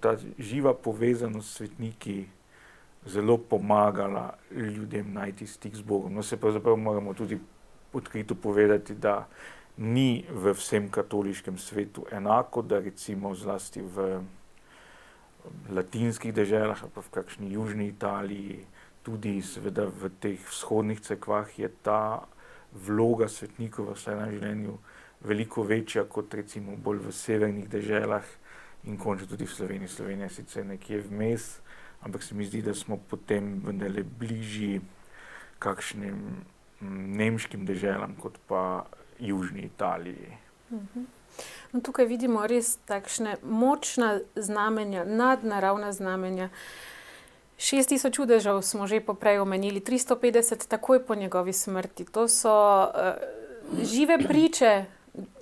ta živa povezanost s svetniki zelo pomagala ljudem najti stik z Bogom. No, se pravzaprav moramo tudi odkrito povedati, da ni v vsem katoliškem svetu enako, da recimo zlasti v latinskih deželah ali pa v kakšni južni Italiji, tudi seveda v teh vzhodnih cerkvah je ta vloga svetnikov v vsakdanjem življenju veliko večja kot recimo bolj v severnih deželah in končno tudi v Sloveniji. Slovenija je sicer nekje vmes, ampak se mi zdi, da smo potem vendarle bližji kakšnim nemškim deželam kot pa južni Italiji. No, tukaj vidimo res takšne močna znamenja, nadnaravna znamenja. 6000 čudežev smo že poprej omenili, 350 takoj po njegovi smrti. To so žive priče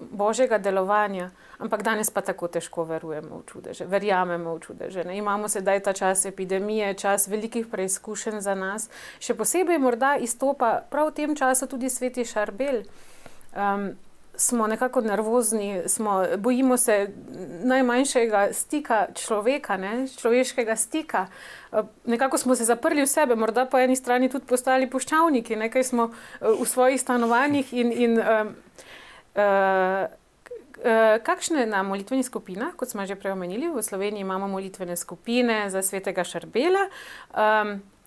Božjega delovanja, ampak danes pa tako težko verujemo v čudeže, verjamemo v čudeže. Ne? Imamo sedaj ta čas epidemije, čas velikih preizkušenj za nas. Še posebej morda izstopa prav v tem času tudi sveti Šarbel. Smo nekako nervozni, bojimo se najmanjšega stika človeka, človeškega stika. Nekako smo se zaprli v sebe, morda po eni strani tudi postali puščavniki, nekaj smo v svojih stanovanjih kakšne na molitvenih skupinah, kot smo že prej omenili, v Sloveniji imamo molitvene skupine za svetega Šarbela.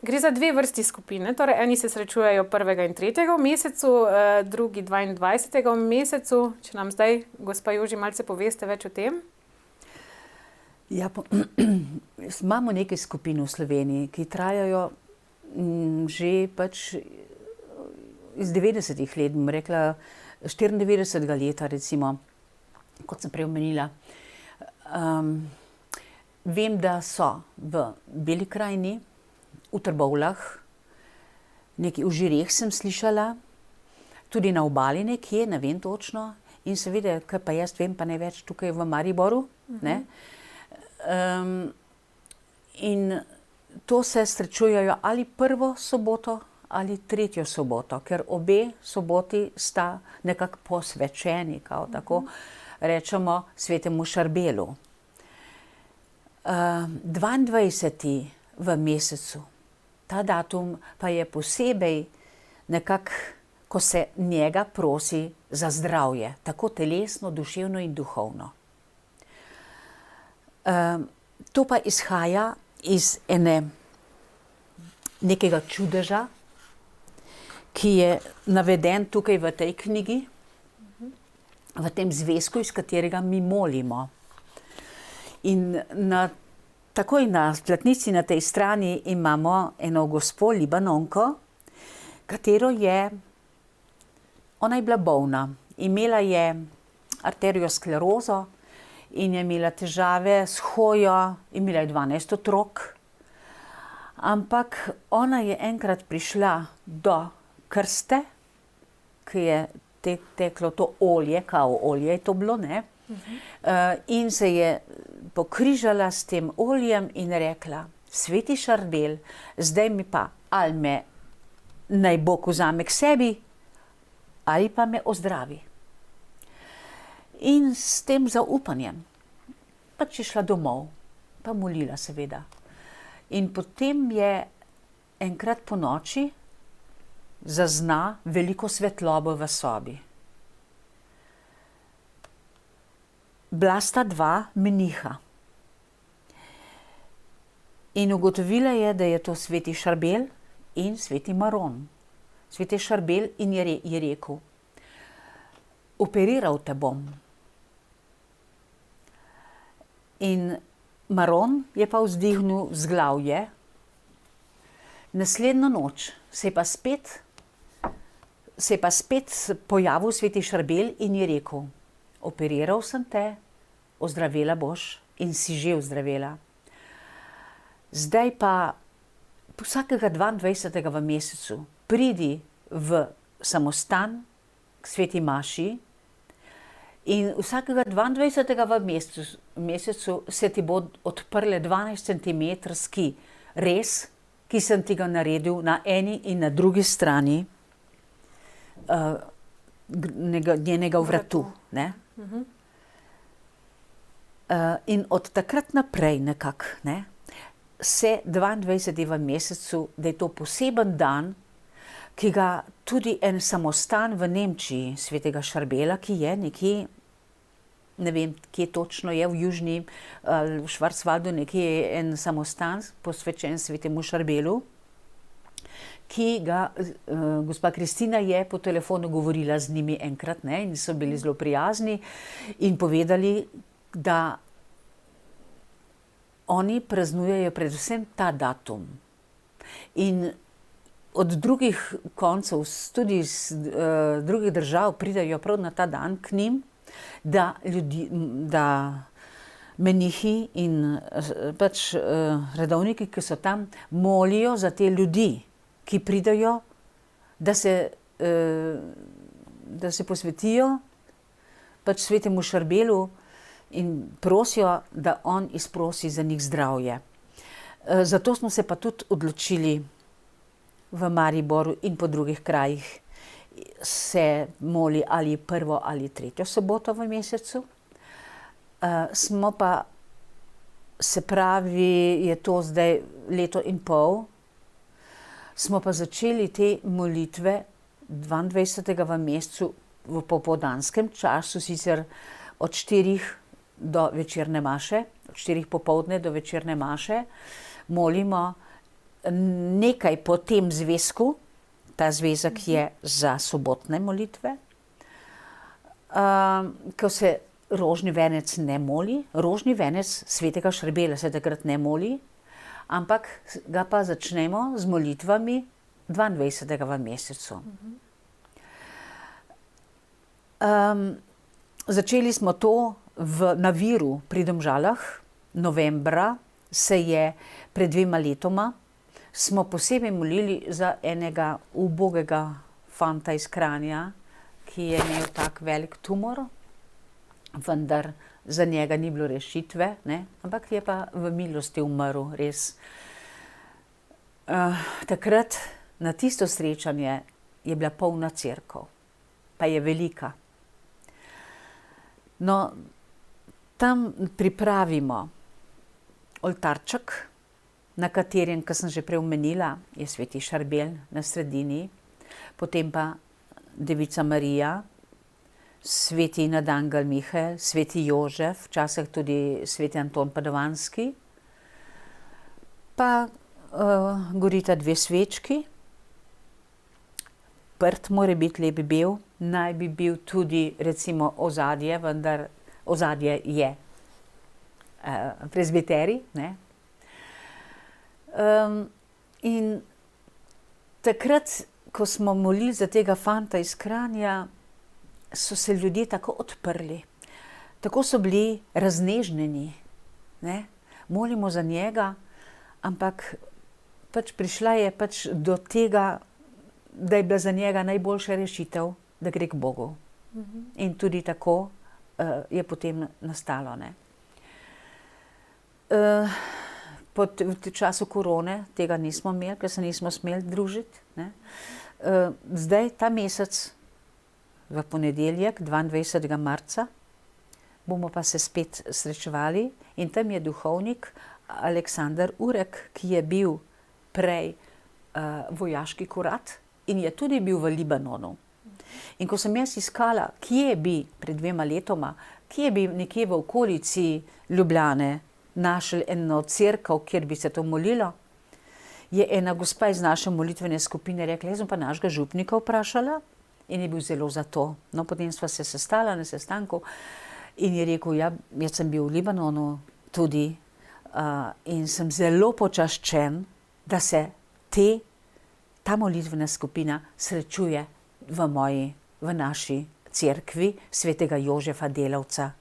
Gre za 2 vrsti skupine, torej eni se srečujejo 1. in 3. v mesecu, drugi 22. v mesecu. Če nam zdaj, gospa Joži, malce poveste več o tem? Ja, imamo nekaj skupin v Sloveniji, ki trajajo že pač iz 90-ih let, bom rekla 94. leta recimo, kot sem prej omenila. Vem, da so v Beli krajini, v Trbovljah, nekaj v Žireh sem slišala, tudi na obali nekje, ne vem točno, in seveda, kaj pa jaz vem, pa največ tukaj v Mariboru. Ne? In to se srečujejo ali prvo soboto ali tretjo soboto, ker obe soboti sta nekako posvečeni, kao tako rečemo, svetemu Šarbelu. 22. v mesecu, ta datum pa je posebej nekako, ko se njega prosi za zdravje, tako telesno, duševno in duhovno. To pa izhaja iz nekega čudeža, ki je naveden tukaj v tej knjigi, v tem zvezku, iz katerega mi molimo. In takoj na platnici na tej strani imamo eno gospo, Libanonko, ona je bila bolna. Imela je arteriosklerozo in je imela težave s hojo, imela je 12 otrok. Ampak ona je enkrat prišla do krste, ki je teklo to olje, kao olje je to bilo, ne? In se je pokrižala s tem oljem in rekla: Sveti Šarbel, zdaj mi pa ali me naj Bog vzame k sebi, ali pa me ozdravi. In s tem zaupanjem pač je šla domov, pa molila seveda. In potem je enkrat po noči zazna veliko svetlobo v sobi. Bila sta dva meniha. In ugotovila je, da je to sveti Šarbel in sveti Maron. Sveti Šarbel in je rekel: operiral te bom. In Maron je pa vzdignil vzglavje. Naslednjo noč se je pa spet pojavil sveti Šarbel in je rekel: operiral sem te, ozdravela boš in si že ozdravela. Zdaj pa vsakega 22. v mesecu pridi v samostan k sveti maši in vsakega 22. v mesecu se ti bo odprle 12-centimetrski rez, ki sem ti ga naredil na eni in na drugi strani njenega vratu. Ne? In od takrat naprej nekako, ne, se 22. v mesecu, da je to poseben dan, ki ga tudi en samostan v Nemčiji, svetega Šarbela, ki je nekje, ne vem, kje točno je, v južni, v Švarcvaldu, nekje je en samostan posvečen svetemu Šarbelu, ki ga gospa Kristina je po telefonu govorila z njimi enkrat, ne, in so bili zelo prijazni in povedali, da oni praznujejo predvsem ta datum. In od drugih koncev, tudi iz drugih držav pridajo prav na ta dan k njim, da menihi in pač redovniki, ki so tam, molijo za te ljudi, ki pridajo, da se posvetijo pač svetemu Šarbelu in prosijo, da on izprosi za njih zdravje. Zato smo se pa tudi odločili v Mariboru in po drugih krajih se moli ali prvo ali tretjo soboto v mesecu. Smo pa, se pravi, je to zdaj leto in pol, smo pa začeli te molitve 22. v mesecu v popoldanskem času, sicer od 4 do večerne maše, od 4 popoldne do večerne maše, molimo nekaj po tem zvezku. Ta zvezek je za sobotne molitve. Ko se rožni venec ne moli, rožni venec svetega Šarbela se takrat ne moli, ampak ga pa začnemo z molitvami 22. v mesecu. Začeli smo to na Viru pri Domžalah, novembra se je pred 2 letoma, smo posebej molili za enega ubogega fanta iz Kranja, ki je imel tak velik tumor, vendar za njega ni bilo rešitve, ne? Ampak je pa v milosti umrl, res. Takrat na tisto srečanje je bila polna cerkev, pa je velika. No, tam pripravimo oltarček na katerem, kot sem že prej omenila, je sveti Šarbel na sredini, potem pa Devica Marija, sveti Nadangel Mihael, sveti Jožef, včasih tudi sveti Anton Padovanski, pa gorita 2 svečki, prt mora biti lep bel, naj bi bil tudi recimo ozadje, vendar ozadje je prezbiterij, ne. In takrat, ko smo molili za tega fanta iz Kranja, so se ljudje tako odprli, tako so bili raznežnjeni, ne. Molimo za njega, ampak pač prišla je pač do tega, da je bila za njega najboljša rešitev, da gre k Bogu. In tudi tako je potem nastalo, ne. V času korone tega nismo imeli, ker se nismo smeli družiti, ne. Zdaj, ta mesec, v ponedeljek, 22. marca, bomo pa se spet srečevali in tam je duhovnik Aleksander Urek, ki je bil prej vojaški kurat in je tudi bil v Libanonu. In ko sem jaz iskala, kje bi pred 2 letoma, kje bi nekje v okolici Ljubljane našli eno cerkev, kjer bi se to molilo, je ena gospa iz naše molitvene skupine rekla, jaz sem pa našega župnika vprašala in je bil zelo za to. No, potem sva se sestala na sestanku in je rekel, ja, jaz sem bil v Libanonu tudi in sem zelo počaščen, da se ta molitvena skupina srečuje v naši cerkvi svetega Jožefa Delavca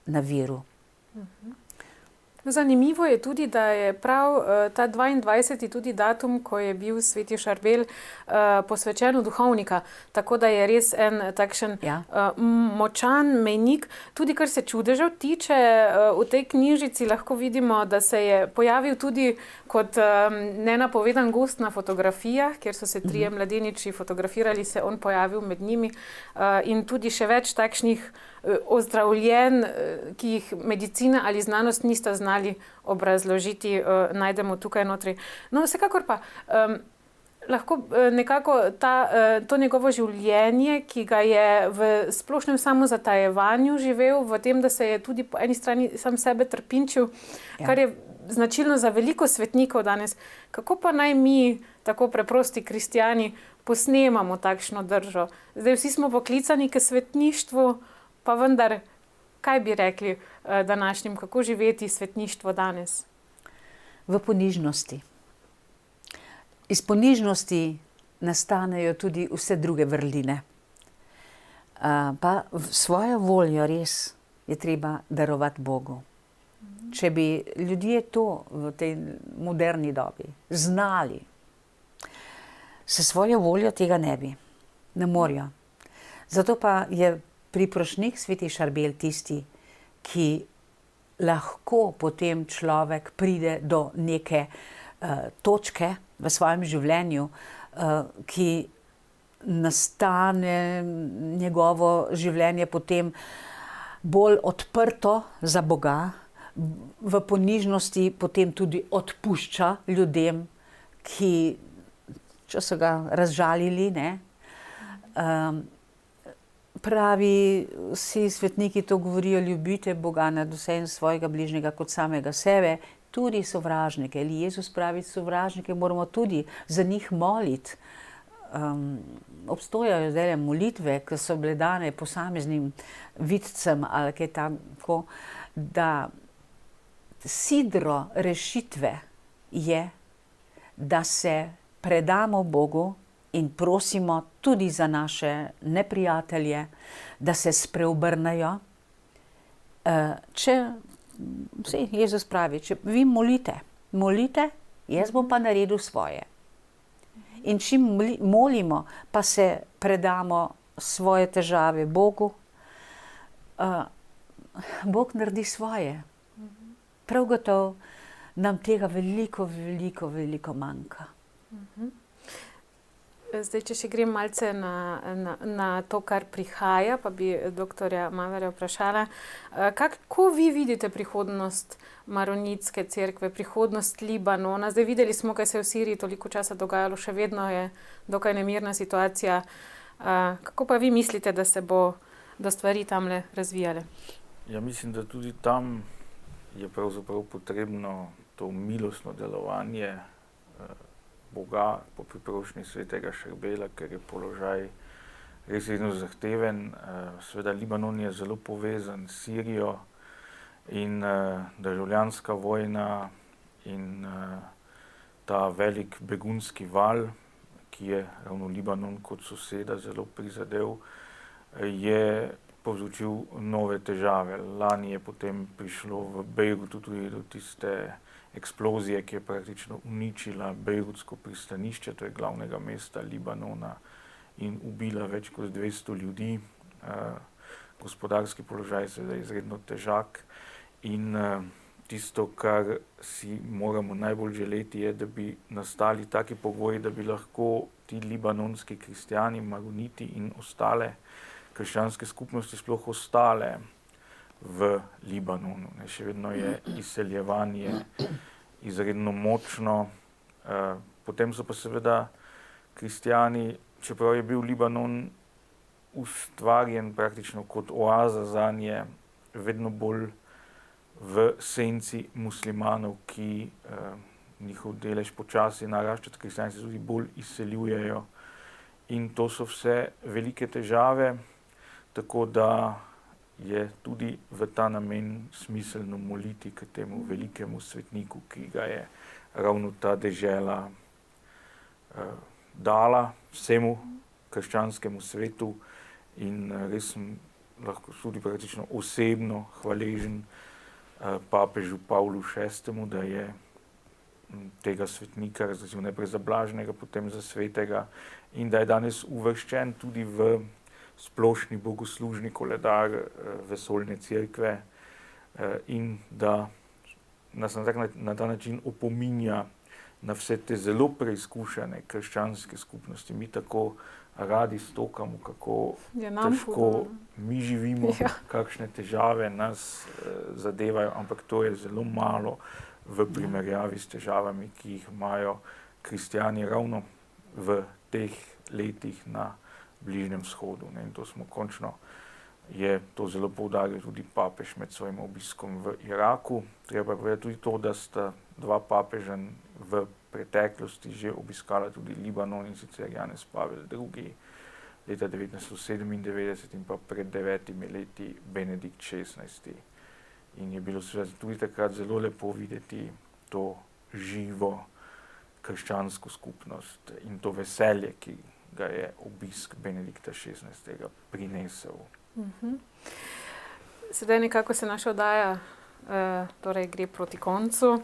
na Viru. Zanimivo je tudi, da je prav ta 22. tudi datum, ko je bil sveti Šarbel posvečen v duhovnika, tako da je res en takšen močan mejnik. Tudi kar se čudežev tiče, v tej knjižici lahko vidimo, da se je pojavil tudi kot nenapovedan gost na fotografijah, kjer so se 3 mladeniči fotografirali, se on pojavil med njimi in tudi še več takšnih ozdravljenj, ki jih medicina ali znanost nista znali obrazložiti, najdemo tukaj notri. No, vsekakor pa lahko nekako to njegovo življenje, ki ga je v splošnem samozatajevanju živel, v tem, da se je tudi po eni strani sam sebe trpinčil, kar je značilno za veliko svetnikov danes. Kako pa naj mi, tako preprosti kristjani, posnemamo takšno držo? Zdaj vsi smo poklicani k svetništvu, pa vendar, kaj bi rekli današnjim, kako živeti svetništvo danes? V ponižnosti. Iz ponižnosti nastanejo tudi vse druge vrline. Pa svojo voljo res je treba darovati Bogu. Če bi ljudje to v tej moderni dobi znali, se svojo voljo tega ne bi, ne morejo. Zato pa je priprošnjik sveti Šarbel tisti, ki lahko potem človek pride do neke točke v svojem življenju, ki nastane njegovo življenje potem bolj odprto za Boga, v ponižnosti potem tudi odpušča ljudem, ki so ga razžalili, ne. Pravi, vsi svetniki to govorijo, ljubite Boga nad vse in svojega bližnjega kot samega sebe, tudi sovražnike. Ali Jezus pravi, sovražnike moramo tudi za njih moliti. Obstojajo zdaj molitve, ki so bile dane posameznim vidcem ali kaj tako, da sidro rešitve je, da se predamo Bogu in prosimo tudi za naše neprijatelje, da se spreobrnejo. Jezus pravi, če vi molite, jaz bom pa naredil svoje. In čim molimo, pa se predamo svoje težave Bogu, Bog naredi svoje. Prav gotovo nam tega veliko manjka. Zdaj, če še grem malce na to, kar prihaja, pa bi doktorja Maverja vprašala, kako vi vidite prihodnost maronitske cerkve, prihodnost Libanona? Zdaj videli smo, kaj se je v Siriji toliko časa dogajalo, še vedno je dokaj nemirna situacija. Kako pa vi mislite, da se bodo stvari tamle razvijale? Ja, mislim, da tudi tam je pravzaprav potrebno to milostno delovanje Boga po priprošnji svetega Šarbela, ker je položaj res izredno zahteven. Seveda Libanon je zelo povezan s Sirijo in državljanska vojna in ta velik begunski val, ki je ravno Libanon kot soseda zelo prizadel, je povzročil nove težave. Lani je potem prišlo v Bejrutu tudi do tiste eksplozije, ki je praktično uničila bejrutsko pristanišče, to je glavnega mesta Libanona, in ubila več kot 200 ljudi. Gospodarski položaj je seveda izredno težak in tisto, kar si moramo najbolj želeti, je, da bi nastali taki pogoji, da bi lahko ti libanonski kristjani, maroniti in ostale krščanske skupnosti sploh ostale v Libanonu. Še vedno je izseljevanje izredno močno. Potem so pa seveda kristjani, čeprav je bil Libanon ustvarjen praktično kot oaza zanje, vedno bolj v senci muslimanov, ki njihov delež počasi narašča, kristjani se tudi bolj izseljujejo. In to so vse velike težave, tako da je tudi v ta namen smiselno moliti k temu velikemu svetniku, ki ga je ravno ta dežela dala vsemu krščanskemu svetu, in res sem lahko tudi praktično osebno hvaležen papežu Pavlu VI, da je tega svetnika razglasil najprej za blažnega, potem za svetega, in da je danes uvrščen tudi v splošni bogoslužni koledar vesoljne cerkve in da nas na ta način opominja na vse te zelo preizkušene krščanske skupnosti. Mi tako radi stokamo, kako težko mi živimo, kakšne težave nas zadevajo, ampak to je zelo malo v primerjavi s težavami, ki jih imajo kristjani ravno v teh letih na Bližnjem vzhodu. In to smo končno, je to zelo poudaril tudi papež med svojim obiskom v Iraku. Treba povedati tudi to, da sta dva papeža v preteklosti že obiskala tudi Libanon, in sicer Janez Pavel II. leta 1997 in pa pred 9 leti Benedikt XVI. In je bilo seveda tudi takrat zelo lepo videti to živo krščansko skupnost in to veselje, ki ga je obisk Benedikta XVI. Prinesel. Sedaj nekako se naša oddaja torej gre proti koncu.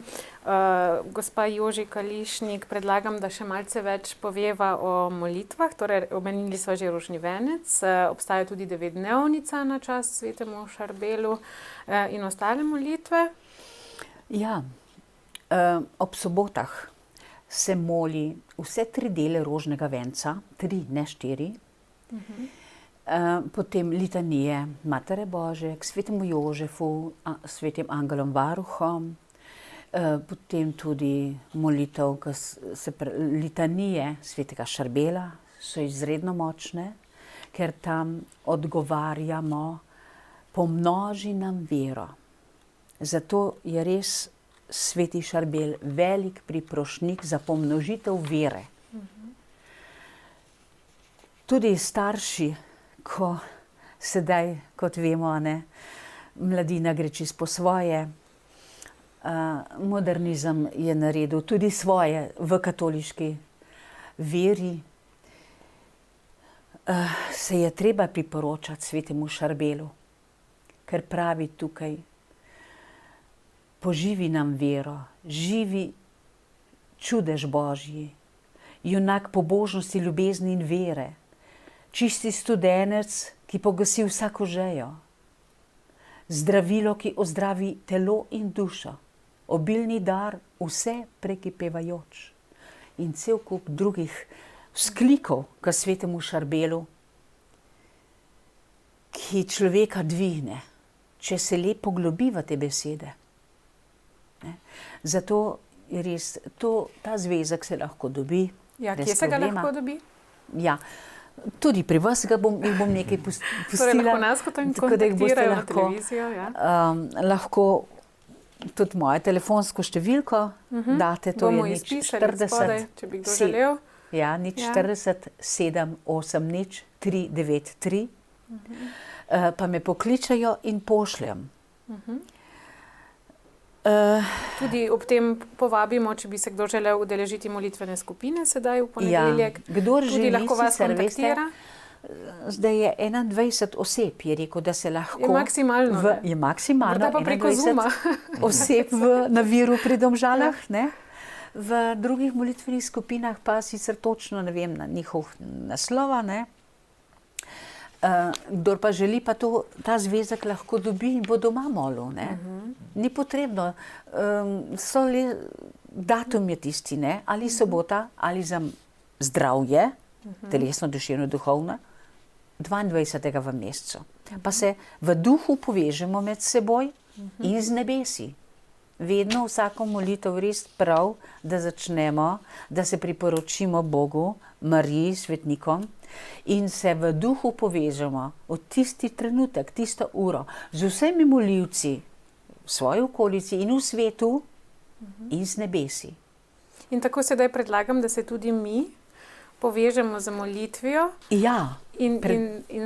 Gospa Joži Kališnik, predlagam, da še malce več poveva o molitvah. Torej, omenili smo že rožni venec, obstaja tudi 9-dnevnica na čast svetemu Šarbelu in ostale molitve. Ja, ob sobotah se moli vse 3 dele rožnega venca, 3, ne 4. Potem litanije Matere Božje, k svetemu Jožefu, svetim angelom varuhom, potem tudi molitev, litanije svetega Šarbela so izredno močne, ker tam odgovarjamo: pomnoži nam vero. Zato je res sveti Šarbel velik priprošnjik za pomnožitev vere. Tudi starši, ko sedaj, kot vemo, mladina gre čisto po svoje, modernizem je naredil tudi svoje v katoliški veri, se je treba priporočati svetemu Šarbelu, ker pravi tukaj: poživi nam vero, živi čudež Božji, junak pobožnosti, ljubezni in vere, čisti studenec, ki pogasi vsako žejo, zdravilo, ki ozdravi telo in dušo, obilni dar, vse prekipevajoč, in cel kup drugih vzklikov k svetemu Šarbelu, ki človeka dvigne, če se lepo globi v te besede. Ne? Zato je res, ta zvezek se lahko dobi. Ja, brez kje se ga problema. lahko dobi? Ja, tudi pri vas jih bom nekaj pustila. Torej lahko nas tako da jih boste kontaktirajo na lahko, televizijo, ja. lahko tudi mojo telefonsko številko date, to Bomo je nič izpisali spodaj, če bi kdo želel. Ja, nič Ja. 40 780 393. Pa me pokličajo in pošljem. Tudi ob tem povabimo, če bi se kdo želel udeležiti molitvene skupine sedaj v ponedeljek. Kdor Tudi želi, lahko vas sicer veste, kontaktira. zdaj je 21 oseb, je rekel, da se lahko... Je maksimalno, ne? Je maksimalno. Morda pa preko 21 Zooma. oseb na Viru pri Domžalah, ne? V drugih molitvenih skupinah pa sicer točno ne vem na njihov naslova, ne? Kdor pa želi, pa ta zvezek lahko dobi in bo doma molil, ne? Ni potrebno. So le datum je tisti, ne? Ali sobota, ali za zdravje, telesno, duševno, duhovno, 22. v mesecu. Pa se v duhu povežemo med seboj in z nebesi. Vedno vsako molitev res prav, da začnemo, da se priporočimo Bogu, Mariji, svetnikom in se v duhu povežemo v tisti trenutek, tisto uro, z vsemi molivci v svoji okolici in v svetu in z nebesi. In tako sedaj predlagam, da se tudi mi povežemo z molitvijo. Ja, In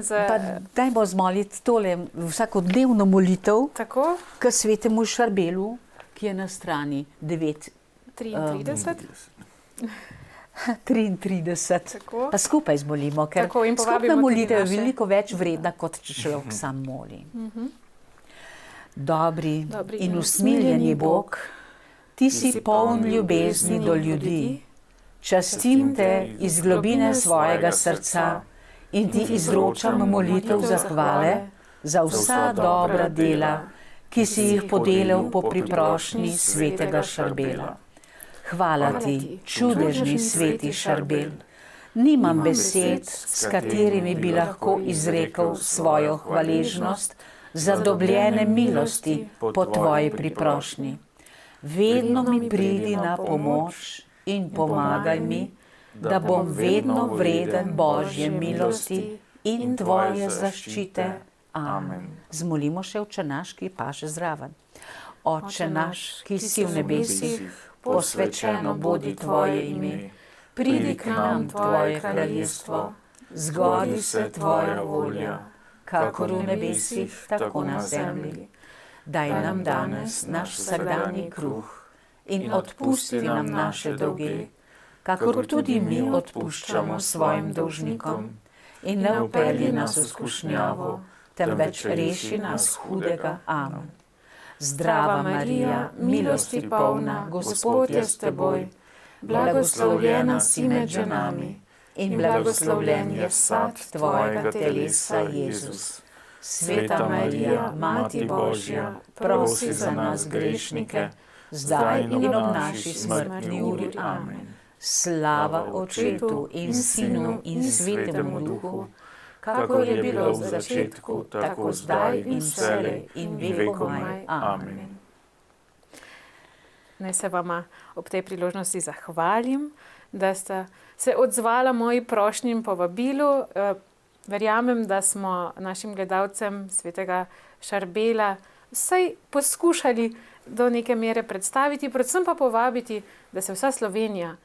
za... pa dajmo zmoliti tole vsakodnevno molitev Tako, k svetemu Šarbelu, ki je na strani 33. 33. Tako. Pa skupaj zmolimo, ker Tako, in povabimo skupna tudi molitev je naše. veliko več vredna, kot če človek sam moli. Dobri in usmiljeni Bog, ti si poln ljubezni do ljudi. Častim te iz globine svojega srca in ti izročam molitev zahvale za vsa dobra dela, ki si jih podelal po priprošnji svetega Šarbela. Hvala ti, čudežni sveti Šarbel. Nimam besed, s katerimi bi lahko izrekel svojo hvaležnost za dobljene milosti po tvoji priprošnji. Vedno mi pridi na pomoč in pomagaj mi, da bom vedno vreden Božje milosti in tvoje zaščite. Amen. Zmolimo še Oče naš, ki paše zraven. Oče naš, ki si v nebesih, posvečeno bodi tvoje ime. Pridi k nam tvoje kraljestvo, zgodi se tvoja volja, kakor v nebesih, tako na zemlji. Daj nam danes naš vsakdanji kruh in odpusti nam naše dolge, kakor tudi mi odpuščamo svojim dolžnikom. In ne vpelji nas v skušnjavo, temveč reši nas hudega. Amen. Zdrava Marija, milosti polna, Gospod je s teboj, blagoslovljena si med ženami in blagoslovljen je sad tvojega telesa, Jezus. Sveta Marija, Mati Božja, prosi za nas grešnike, zdaj in ob naši smrtni uri. Amen. Slava Očetu in Sinu in Svetemu Duhu, kakor je bilo v začetku, tako zdaj in vselej in vekomaj. Amen. Naj se vama ob tej priložnosti zahvalim, da ste se odzvala moji prošnji in povabilu. Verjamem, da smo našim gledalcem svetega Šarbela vsaj poskušali do neke mere predstaviti, predvsem pa povabiti, da se vsa Slovenija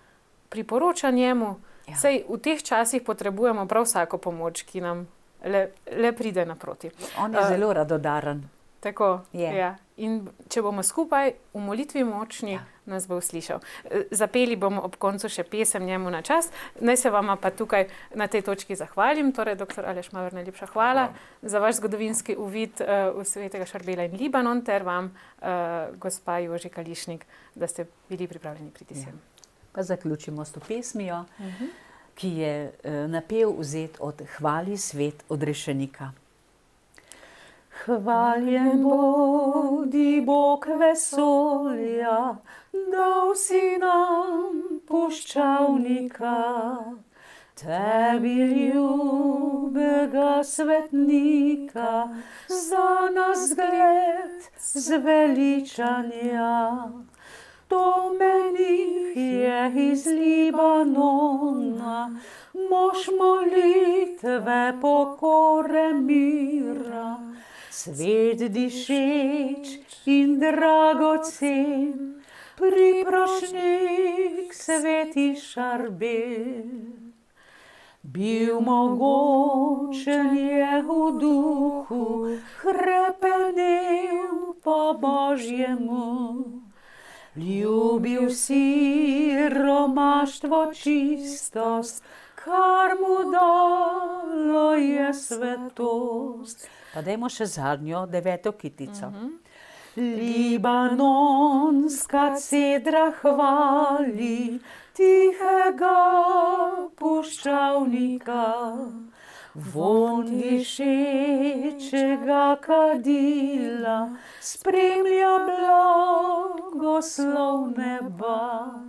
priporoča njemu. Ja. Saj v teh časih potrebujemo prav vsako pomoč, ki nam le pride naproti. On je zelo radodaren. Tako, ja. In če bomo skupaj v molitvi močni, nas bo uslišal. Zapeli bomo ob koncu še pesem njemu na čast. Naj se vama pa tukaj na tej točki zahvalim. Torej, dr. Aleš Maver, najlepša hvala za vaš zgodovinski uvid v svetega Šarbela in Libanon, ter vam, gospa Joži Kališnik, da ste bili pripravljeni priti sem. Pa zaključimo s to pesmijo, ki je napev vzet od Hvali svet odrešenika. Hvaljen bodi Bog vesolja, dal si nam puščavnika, Tebi ljubega svetnika, za nas zgled zveličanja. To menih je iz Libanona, mož molitve, pokore, mira, svet dišeč in dragocen, priprošnik sveti Šarbel. Bil mogočen je v duhu, hrepenel po Božjemu. Ljubil siromaštvo, čistost, kar mu dalo je svetost. Pa dajmo še zadnjo, 9. kitico. Libanonska cedra hvali tihega puščavnika, vonj dišečega kadila spremlja blagoslov neba.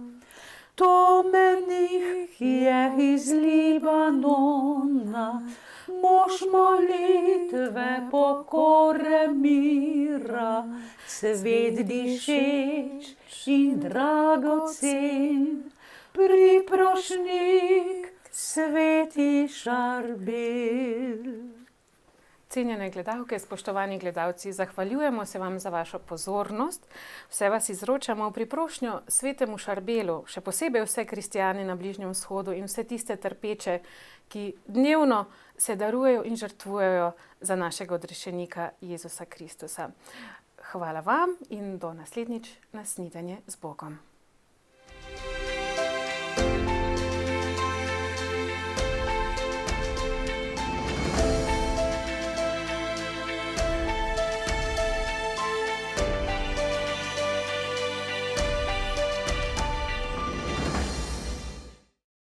To menih je iz Libanona, mož molitve, pokore, mira, svet dišeč in dragocen, priprošnik sveti Šarbel. Cenjene gledalke, spoštovani gledalci, zahvaljujemo se vam za vašo pozornost. Vse vas izročamo v priprošnjo svetemu Šarbelu, še posebej vse kristijane na Bližnjem vzhodu in vse tiste trpeče, ki dnevno se darujejo in žrtvujejo za našega odrešenika Jezusa Kristusa. Hvala vam in do naslednjič na snidenje z Bogom.